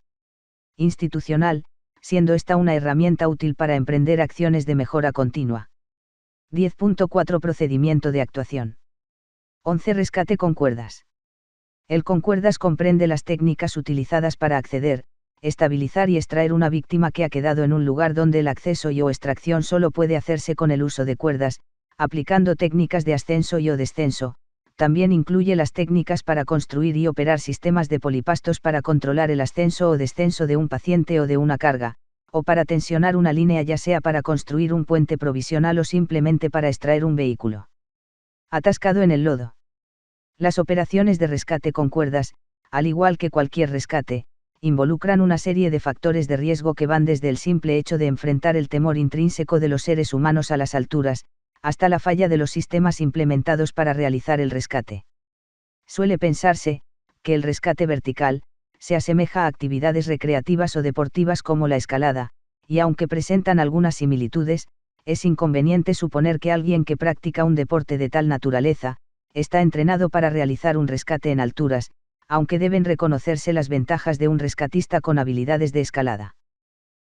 institucional, siendo esta una herramienta útil para emprender acciones de mejora continua. 10.4 Procedimiento de actuación. 11 Rescate con cuerdas. El con cuerdas comprende las técnicas utilizadas para acceder, estabilizar y extraer una víctima que ha quedado en un lugar donde el acceso y o extracción solo puede hacerse con el uso de cuerdas, aplicando técnicas de ascenso y o descenso. También incluye las técnicas para construir y operar sistemas de polipastos para controlar el ascenso o descenso de un paciente o de una carga, o para tensionar una línea ya sea para construir un puente provisional o simplemente para extraer un vehículo atascado en el lodo. Las operaciones de rescate con cuerdas, al igual que cualquier rescate, involucran una serie de factores de riesgo que van desde el simple hecho de enfrentar el temor intrínseco de los seres humanos a las alturas, hasta la falla de los sistemas implementados para realizar el rescate. Suele pensarse, que el rescate vertical, se asemeja a actividades recreativas o deportivas como la escalada, y aunque presentan algunas similitudes, es inconveniente suponer que alguien que practica un deporte de tal naturaleza, está entrenado para realizar un rescate en alturas, aunque deben reconocerse las ventajas de un rescatista con habilidades de escalada.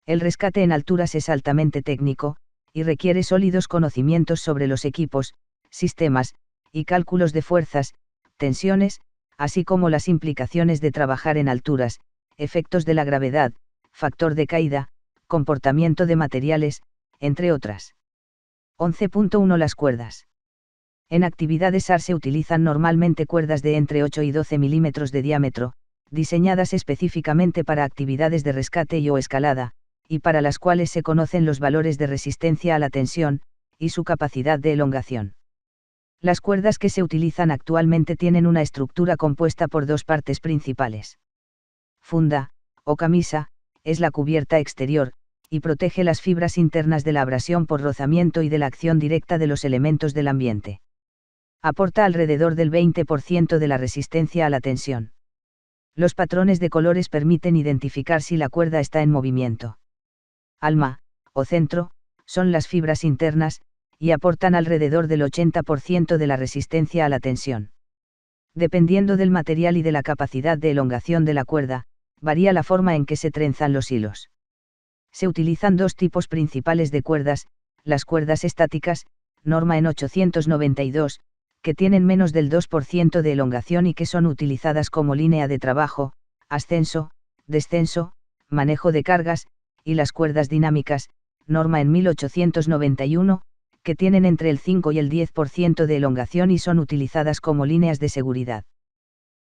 El rescate en alturas es altamente técnico, y requiere sólidos conocimientos sobre los equipos, sistemas, y cálculos de fuerzas, tensiones, así como las implicaciones de trabajar en alturas, efectos de la gravedad, factor de caída, comportamiento de materiales, entre otras. 11.1 Las cuerdas. En actividades AR se utilizan normalmente cuerdas de entre 8 y 12 milímetros de diámetro, diseñadas específicamente para actividades de rescate y o escalada, y para las cuales se conocen los valores de resistencia a la tensión, y su capacidad de elongación. Las cuerdas que se utilizan actualmente tienen una estructura compuesta por dos partes principales. Funda, o camisa, es la cubierta exterior, y protege las fibras internas de la abrasión por rozamiento y de la acción directa de los elementos del ambiente. Aporta alrededor del 20% de la resistencia a la tensión. Los patrones de colores permiten identificar si la cuerda está en movimiento. Alma, o centro, son las fibras internas, y aportan alrededor del 80% de la resistencia a la tensión. Dependiendo del material y de la capacidad de elongación de la cuerda, varía la forma en que se trenzan los hilos. Se utilizan dos tipos principales de cuerdas, las cuerdas estáticas, norma en 892, que tienen menos del 2% de elongación y que son utilizadas como línea de trabajo, ascenso, descenso, manejo de cargas, y las cuerdas dinámicas, norma en 1891, que tienen entre el 5 y el 10% de elongación y son utilizadas como líneas de seguridad.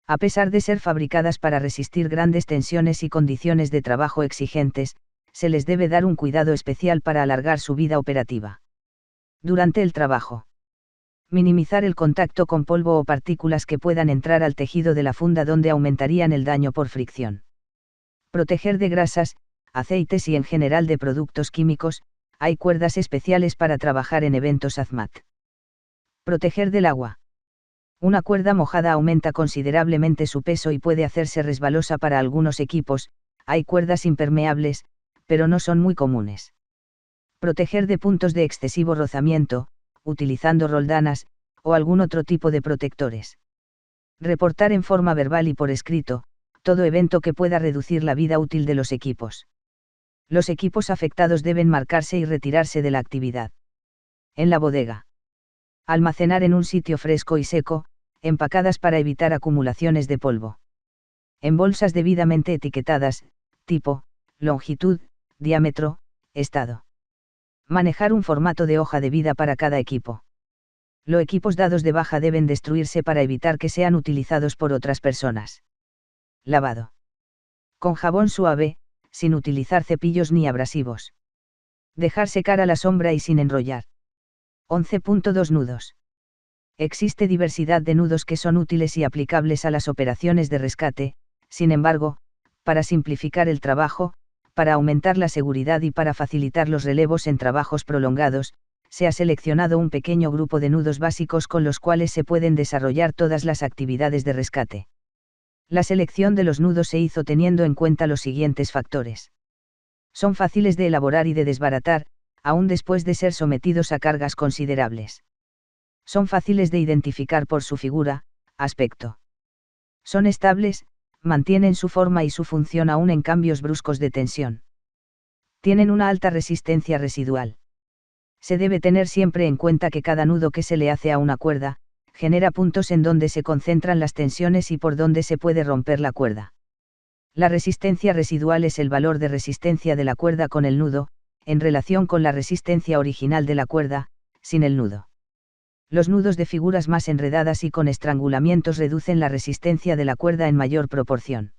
A pesar de ser fabricadas para resistir grandes tensiones y condiciones de trabajo exigentes, se les debe dar un cuidado especial para alargar su vida operativa. Durante el trabajo. Minimizar el contacto con polvo o partículas que puedan entrar al tejido de la funda donde aumentarían el daño por fricción. Proteger de grasas, aceites y en general de productos químicos, hay cuerdas especiales para trabajar en eventos hazmat. Proteger del agua. Una cuerda mojada aumenta considerablemente su peso y puede hacerse resbalosa para algunos equipos, hay cuerdas impermeables, pero no son muy comunes. Proteger de puntos de excesivo rozamiento, utilizando roldanas, o algún otro tipo de protectores. Reportar en forma verbal y por escrito, todo evento que pueda reducir la vida útil de los equipos. Los equipos afectados deben marcarse y retirarse de la actividad. En la bodega. Almacenar en un sitio fresco y seco, empacadas para evitar acumulaciones de polvo. En bolsas debidamente etiquetadas, tipo, longitud, diámetro, estado. Manejar un formato de hoja de vida para cada equipo. Los equipos dados de baja deben destruirse para evitar que sean utilizados por otras personas. Lavado. Con jabón suave, sin utilizar cepillos ni abrasivos. Dejar secar a la sombra y sin enrollar. 11.2 Nudos. Existe diversidad de nudos que son útiles y aplicables a las operaciones de rescate, sin embargo, para simplificar el trabajo, Para aumentar la seguridad y para facilitar los relevos en trabajos prolongados, se ha seleccionado un pequeño grupo de nudos básicos con los cuales se pueden desarrollar todas las actividades de rescate. La selección de los nudos se hizo teniendo en cuenta los siguientes factores. Son fáciles de elaborar y de desbaratar, aún después de ser sometidos a cargas considerables. Son fáciles de identificar por su figura, aspecto. Son estables, mantienen su forma y su función aún en cambios bruscos de tensión. Tienen una alta resistencia residual. Se debe tener siempre en cuenta que cada nudo que se le hace a una cuerda, genera puntos en donde se concentran las tensiones y por donde se puede romper la cuerda. La resistencia residual es el valor de resistencia de la cuerda con el nudo, en relación con la resistencia original de la cuerda, sin el nudo. Los nudos de figuras más enredadas y con estrangulamientos reducen la resistencia de la cuerda en mayor proporción.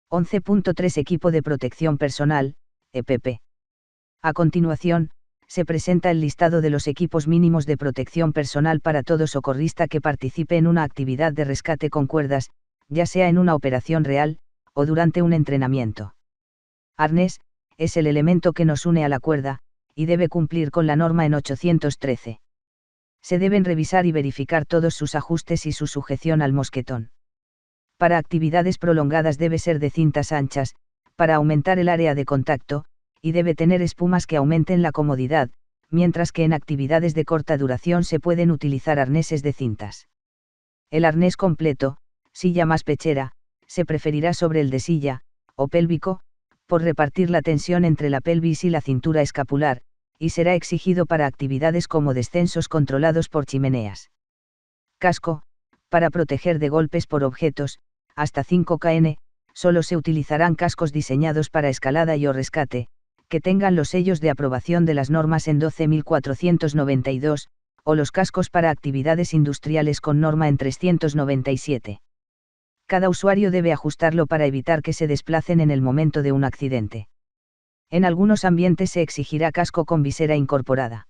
11.3 Equipo de protección personal, EPP. A continuación, se presenta el listado de los equipos mínimos de protección personal para todo socorrista que participe en una actividad de rescate con cuerdas, ya sea en una operación real, o durante un entrenamiento. Arnés, es el elemento que nos une a la cuerda, y debe cumplir con la norma en 813. Se deben revisar y verificar todos sus ajustes y su sujeción al mosquetón. Para actividades prolongadas debe ser de cintas anchas, para aumentar el área de contacto, y debe tener espumas que aumenten la comodidad, mientras que en actividades de corta duración se pueden utilizar arneses de cintas. El arnés completo, silla más pechera, se preferirá sobre el de silla, o pélvico, por repartir la tensión entre la pelvis y la cintura escapular, y será exigido para actividades como descensos controlados por chimeneas. Casco, para proteger de golpes por objetos, hasta 5 kN, solo se utilizarán cascos diseñados para escalada y o rescate, que tengan los sellos de aprobación de las normas en 12.492, o los cascos para actividades industriales con norma en 397. Cada usuario debe ajustarlo para evitar que se desplacen en el momento de un accidente. En algunos ambientes se exigirá casco con visera incorporada.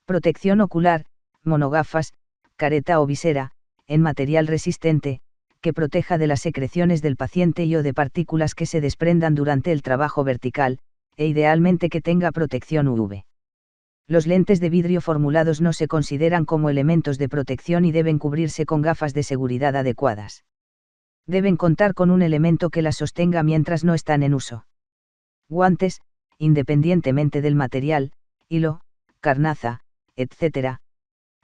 Protección ocular, monogafas, careta o visera, en material resistente, que proteja de las secreciones del paciente y o de partículas que se desprendan durante el trabajo vertical, e idealmente que tenga protección UV. Los lentes de vidrio formulados no se consideran como elementos de protección y deben cubrirse con gafas de seguridad adecuadas. Deben contar con un elemento que las sostenga mientras no están en uso. Guantes, independientemente del material, hilo, carnaza, etc.,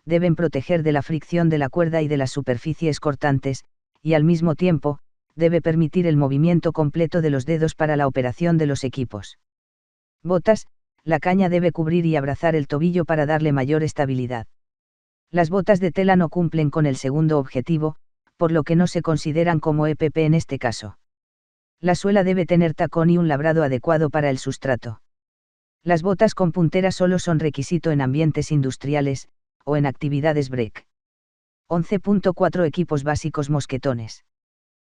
deben proteger de la fricción de la cuerda y de las superficies cortantes, y al mismo tiempo, debe permitir el movimiento completo de los dedos para la operación de los equipos. Botas, la caña debe cubrir y abrazar el tobillo para darle mayor estabilidad. Las botas de tela no cumplen con el segundo objetivo, por lo que no se consideran como EPP en este caso. La suela debe tener tacón y un labrado adecuado para el sustrato. Las botas con puntera solo son requisito en ambientes industriales, o en actividades break. 11.4 Equipos básicos mosquetones.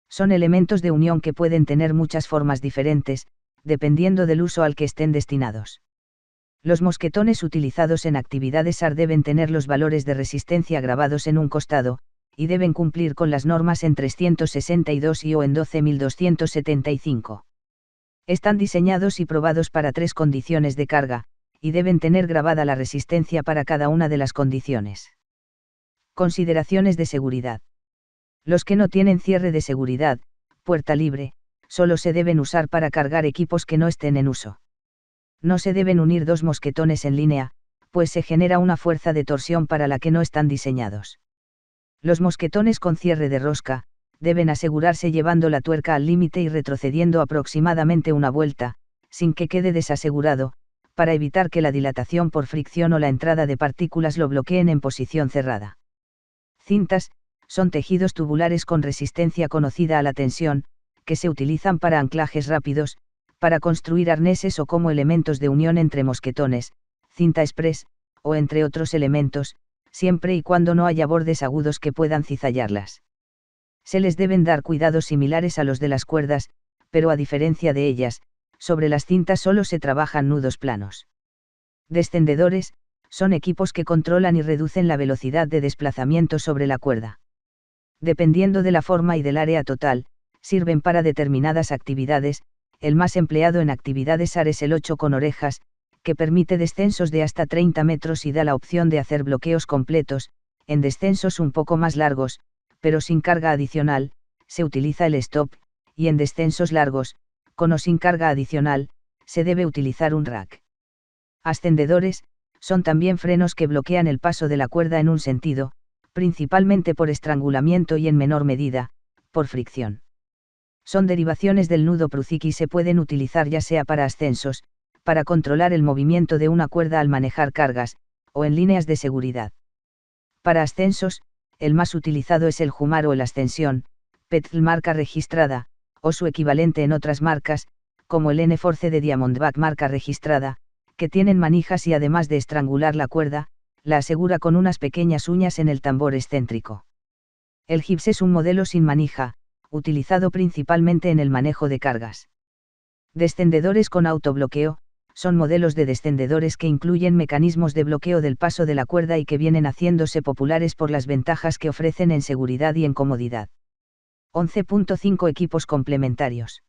Son elementos de unión que pueden tener muchas formas diferentes, dependiendo del uso al que estén destinados. Los mosquetones utilizados en actividades SAR deben tener los valores de resistencia grabados en un costado, y deben cumplir con las normas en 362 y o en 12.275. Están diseñados y probados para 3 condiciones de carga, y deben tener grabada la resistencia para cada una de las condiciones. Consideraciones de seguridad. Los que no tienen cierre de seguridad, puerta libre, solo se deben usar para cargar equipos que no estén en uso. No se deben unir 2 mosquetones en línea, pues se genera una fuerza de torsión para la que no están diseñados. Los mosquetones con cierre de rosca, deben asegurarse llevando la tuerca al límite y retrocediendo aproximadamente una vuelta, sin que quede desasegurado, para evitar que la dilatación por fricción o la entrada de partículas lo bloqueen en posición cerrada. Cintas, son tejidos tubulares con resistencia conocida a la tensión, que se utilizan para anclajes rápidos, para construir arneses o como elementos de unión entre mosquetones, cinta express, o entre otros elementos, siempre y cuando no haya bordes agudos que puedan cizallarlas. Se les deben dar cuidados similares a los de las cuerdas, pero a diferencia de ellas, sobre las cintas solo se trabajan nudos planos. Descendedores, son equipos que controlan y reducen la velocidad de desplazamiento sobre la cuerda. Dependiendo de la forma y del área total, sirven para determinadas actividades, el más empleado en actividades SAR es el 8 con orejas, que permite descensos de hasta 30 metros y da la opción de hacer bloqueos completos, en descensos un poco más largos, pero sin carga adicional, se utiliza el stop, y en descensos largos, con o sin carga adicional, se debe utilizar un rack. Ascendedores, son también frenos que bloquean el paso de la cuerda en un sentido, principalmente por estrangulamiento y en menor medida, por fricción. Son derivaciones del nudo Prusic y se pueden utilizar ya sea para ascensos, para controlar el movimiento de una cuerda al manejar cargas, o en líneas de seguridad. Para ascensos, el más utilizado es el Jumar o el Ascensión, Petzl marca registrada, o su equivalente en otras marcas, como el N-Force de Diamondback marca registrada, que tienen manijas y además de estrangular la cuerda, la asegura con unas pequeñas uñas en el tambor excéntrico. El Gibbs es un modelo sin manija, utilizado principalmente en el manejo de cargas. Descendedores con autobloqueo, son modelos de descendedores que incluyen mecanismos de bloqueo del paso de la cuerda y que vienen haciéndose populares por las ventajas que ofrecen en seguridad y en comodidad. 11.5 Equipos complementarios.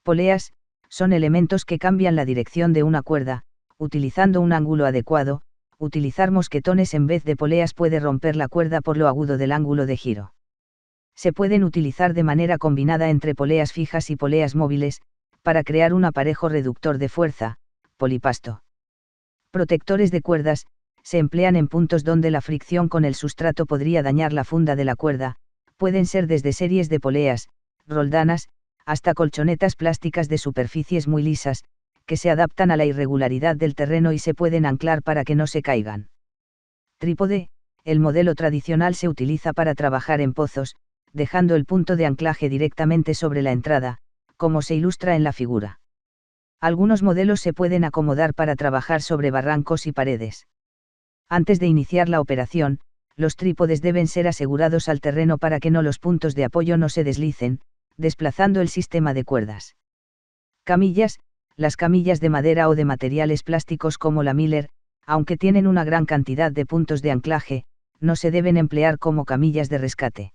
Poleas, son elementos que cambian la dirección de una cuerda, utilizando un ángulo adecuado. Utilizar mosquetones en vez de poleas puede romper la cuerda por lo agudo del ángulo de giro. Se pueden utilizar de manera combinada entre poleas fijas y poleas móviles, para crear un aparejo reductor de fuerza, polipasto. Protectores de cuerdas, se emplean en puntos donde la fricción con el sustrato podría dañar la funda de la cuerda, pueden ser desde series de poleas, roldanas, hasta colchonetas plásticas de superficies muy lisas, que se adaptan a la irregularidad del terreno y se pueden anclar para que no se caigan. Trípode, el modelo tradicional se utiliza para trabajar en pozos, dejando el punto de anclaje directamente sobre la entrada, como se ilustra en la figura. Algunos modelos se pueden acomodar para trabajar sobre barrancos y paredes. Antes de iniciar la operación, los trípodes deben ser asegurados al terreno para que los puntos de apoyo no se deslicen, desplazando el sistema de cuerdas. Camillas, las camillas de madera o de materiales plásticos como la Miller, aunque tienen una gran cantidad de puntos de anclaje, no se deben emplear como camillas de rescate.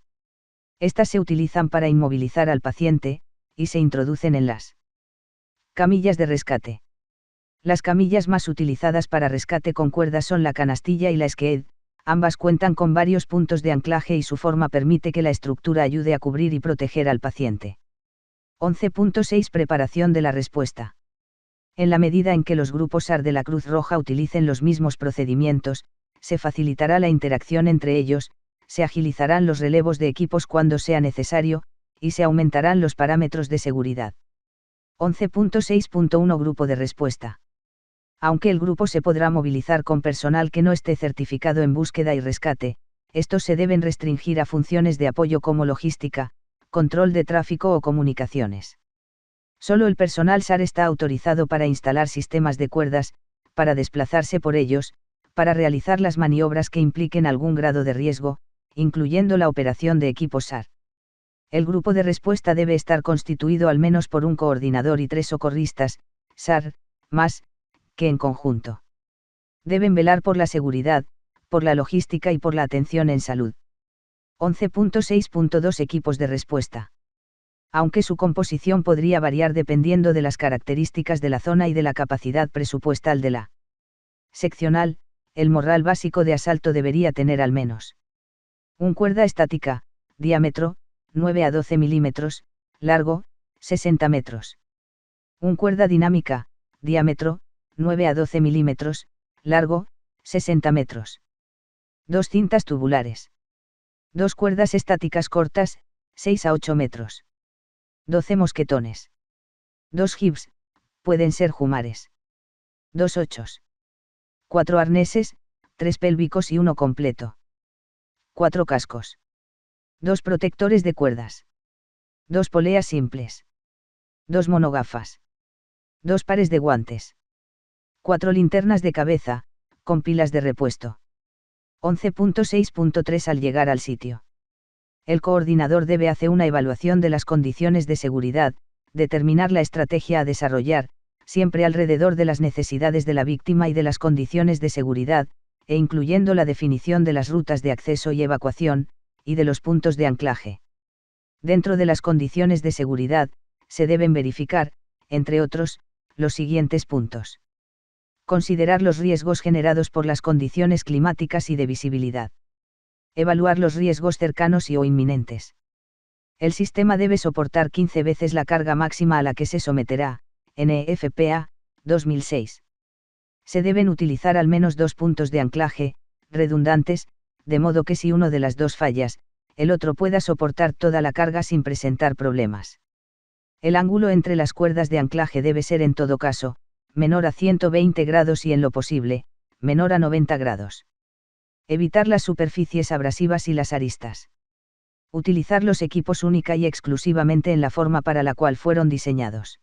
Estas se utilizan para inmovilizar al paciente, y se introducen en las camillas de rescate. Las camillas más utilizadas para rescate con cuerdas son la canastilla y la sked, ambas cuentan con varios puntos de anclaje y su forma permite que la estructura ayude a cubrir y proteger al paciente. 11.6 Preparación de la respuesta. En la medida en que los grupos SAR de la Cruz Roja utilicen los mismos procedimientos, se facilitará la interacción entre ellos, se agilizarán los relevos de equipos cuando sea necesario, y se aumentarán los parámetros de seguridad. 11.6.1 Grupo de respuesta. Aunque el grupo se podrá movilizar con personal que no esté certificado en búsqueda y rescate, estos se deben restringir a funciones de apoyo como logística, control de tráfico o comunicaciones. Solo el personal SAR está autorizado para instalar sistemas de cuerdas, para desplazarse por ellos, para realizar las maniobras que impliquen algún grado de riesgo, incluyendo la operación de equipos SAR. El grupo de respuesta debe estar constituido al menos por un coordinador y 3 socorristas, SAR, más, que en conjunto. Deben velar por la seguridad, por la logística y por la atención en salud. 11.6.2 Equipos de respuesta. Aunque su composición podría variar dependiendo de las características de la zona y de la capacidad presupuestal de la seccional, el morral básico de asalto debería tener al menos un cuerda estática, diámetro, 9 a 12 milímetros, largo, 60 metros. Un cuerda dinámica, diámetro, 9 a 12 milímetros, largo, 60 metros. 2 cintas tubulares. 2 cuerdas estáticas cortas, 6 a 8 metros. 12 mosquetones. 2 Gibbs, pueden ser jumares. 2 ochos. 4 arneses, 3 pélvicos y 1 completo. 4 cascos. 2 protectores de cuerdas. 2 poleas simples. 2 monogafas. 2 pares de guantes. 4 linternas de cabeza, con pilas de repuesto. 11.6.3 Al llegar al sitio. El coordinador debe hacer una evaluación de las condiciones de seguridad, determinar la estrategia a desarrollar, siempre alrededor de las necesidades de la víctima y de las condiciones de seguridad, e incluyendo la definición de las rutas de acceso y evacuación, y de los puntos de anclaje. Dentro de las condiciones de seguridad, se deben verificar, entre otros, los siguientes puntos. Considerar los riesgos generados por las condiciones climáticas y de visibilidad. Evaluar los riesgos cercanos y o inminentes. El sistema debe soportar 15 veces la carga máxima a la que se someterá, NFPA, 2006. Se deben utilizar al menos 2 puntos de anclaje, redundantes, de modo que si uno de las dos fallas, el otro pueda soportar toda la carga sin presentar problemas. El ángulo entre las cuerdas de anclaje debe ser en todo caso, menor a 120 grados y en lo posible, menor a 90 grados. Evitar las superficies abrasivas y las aristas. Utilizar los equipos única y exclusivamente en la forma para la cual fueron diseñados.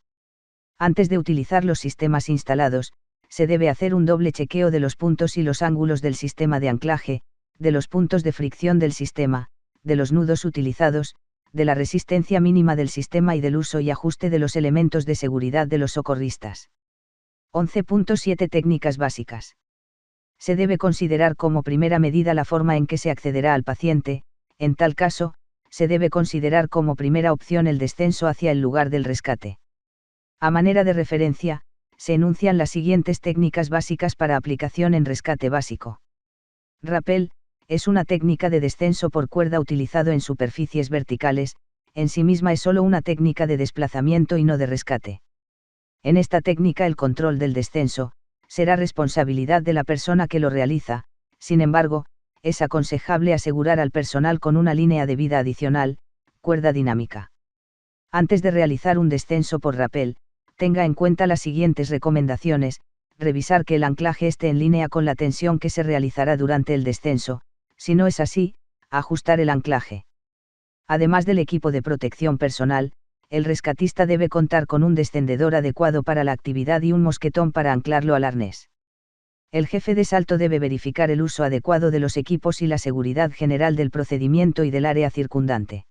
Antes de utilizar los sistemas instalados, se debe hacer un doble chequeo de los puntos y los ángulos del sistema de anclaje, de los puntos de fricción del sistema, de los nudos utilizados, de la resistencia mínima del sistema y del uso y ajuste de los elementos de seguridad de los socorristas. 11.7 Técnicas básicas. Se debe considerar como primera medida la forma en que se accederá al paciente. En tal caso, se debe considerar como primera opción el descenso hacia el lugar del rescate. A manera de referencia, se enuncian las siguientes técnicas básicas para aplicación en rescate básico. Rappel, es una técnica de descenso por cuerda utilizado en superficies verticales, en sí misma es solo una técnica de desplazamiento y no de rescate. En esta técnica el control del descenso, será responsabilidad de la persona que lo realiza, sin embargo, es aconsejable asegurar al personal con una línea de vida adicional, cuerda dinámica. Antes de realizar un descenso por rappel, tenga en cuenta las siguientes recomendaciones: revisar que el anclaje esté en línea con la tensión que se realizará durante el descenso, si no es así, ajustar el anclaje. Además del equipo de protección personal, el rescatista debe contar con un descendedor adecuado para la actividad y un mosquetón para anclarlo al arnés. El jefe de salto debe verificar el uso adecuado de los equipos y la seguridad general del procedimiento y del área circundante.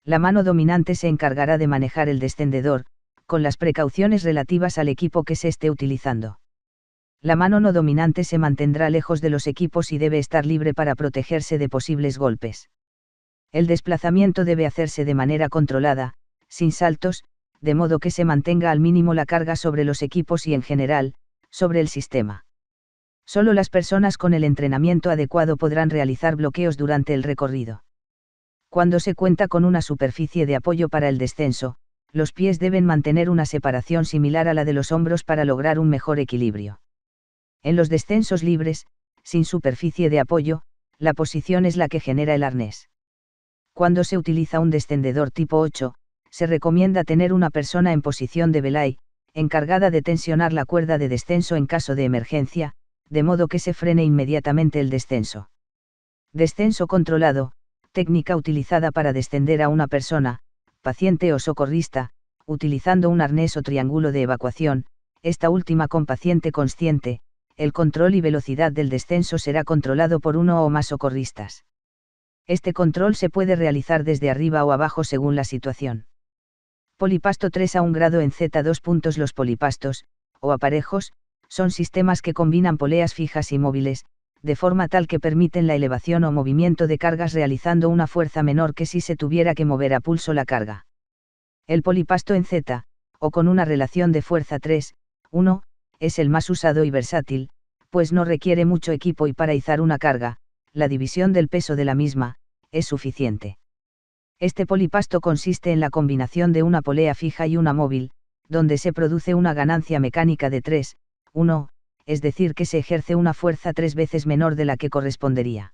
La mano dominante se encargará de manejar el descendedor, con las precauciones relativas al equipo que se esté utilizando. La mano no dominante se mantendrá lejos de los equipos y debe estar libre para protegerse de posibles golpes. El desplazamiento debe hacerse de manera controlada, sin saltos, de modo que se mantenga al mínimo la carga sobre los equipos y en general, sobre el sistema. Solo las personas con el entrenamiento adecuado podrán realizar bloqueos durante el recorrido. Cuando se cuenta con una superficie de apoyo para el descenso, los pies deben mantener una separación similar a la de los hombros para lograr un mejor equilibrio. En los descensos libres, sin superficie de apoyo, la posición es la que genera el arnés. Cuando se utiliza un descendedor tipo 8, se recomienda tener una persona en posición de belay, encargada de tensionar la cuerda de descenso en caso de emergencia, de modo que se frene inmediatamente el descenso. Descenso controlado, técnica utilizada para descender a una persona, paciente o socorrista, utilizando un arnés o triángulo de evacuación, esta última con paciente consciente. El control y velocidad del descenso será controlado por uno o más socorristas. Este control se puede realizar desde arriba o abajo según la situación. Polipasto 3 a 1 grado en Z2. Los polipastos, o aparejos, son sistemas que combinan poleas fijas y móviles, de forma tal que permiten la elevación o movimiento de cargas realizando una fuerza menor que si se tuviera que mover a pulso la carga. El polipasto en Z, o con una relación de fuerza 3:1, es el más usado y versátil, pues no requiere mucho equipo y para izar una carga, la división del peso de la misma, es suficiente. Este polipasto consiste en la combinación de una polea fija y una móvil, donde se produce una ganancia mecánica de 3:1, es decir que se ejerce una fuerza 3 veces menor de la que correspondería.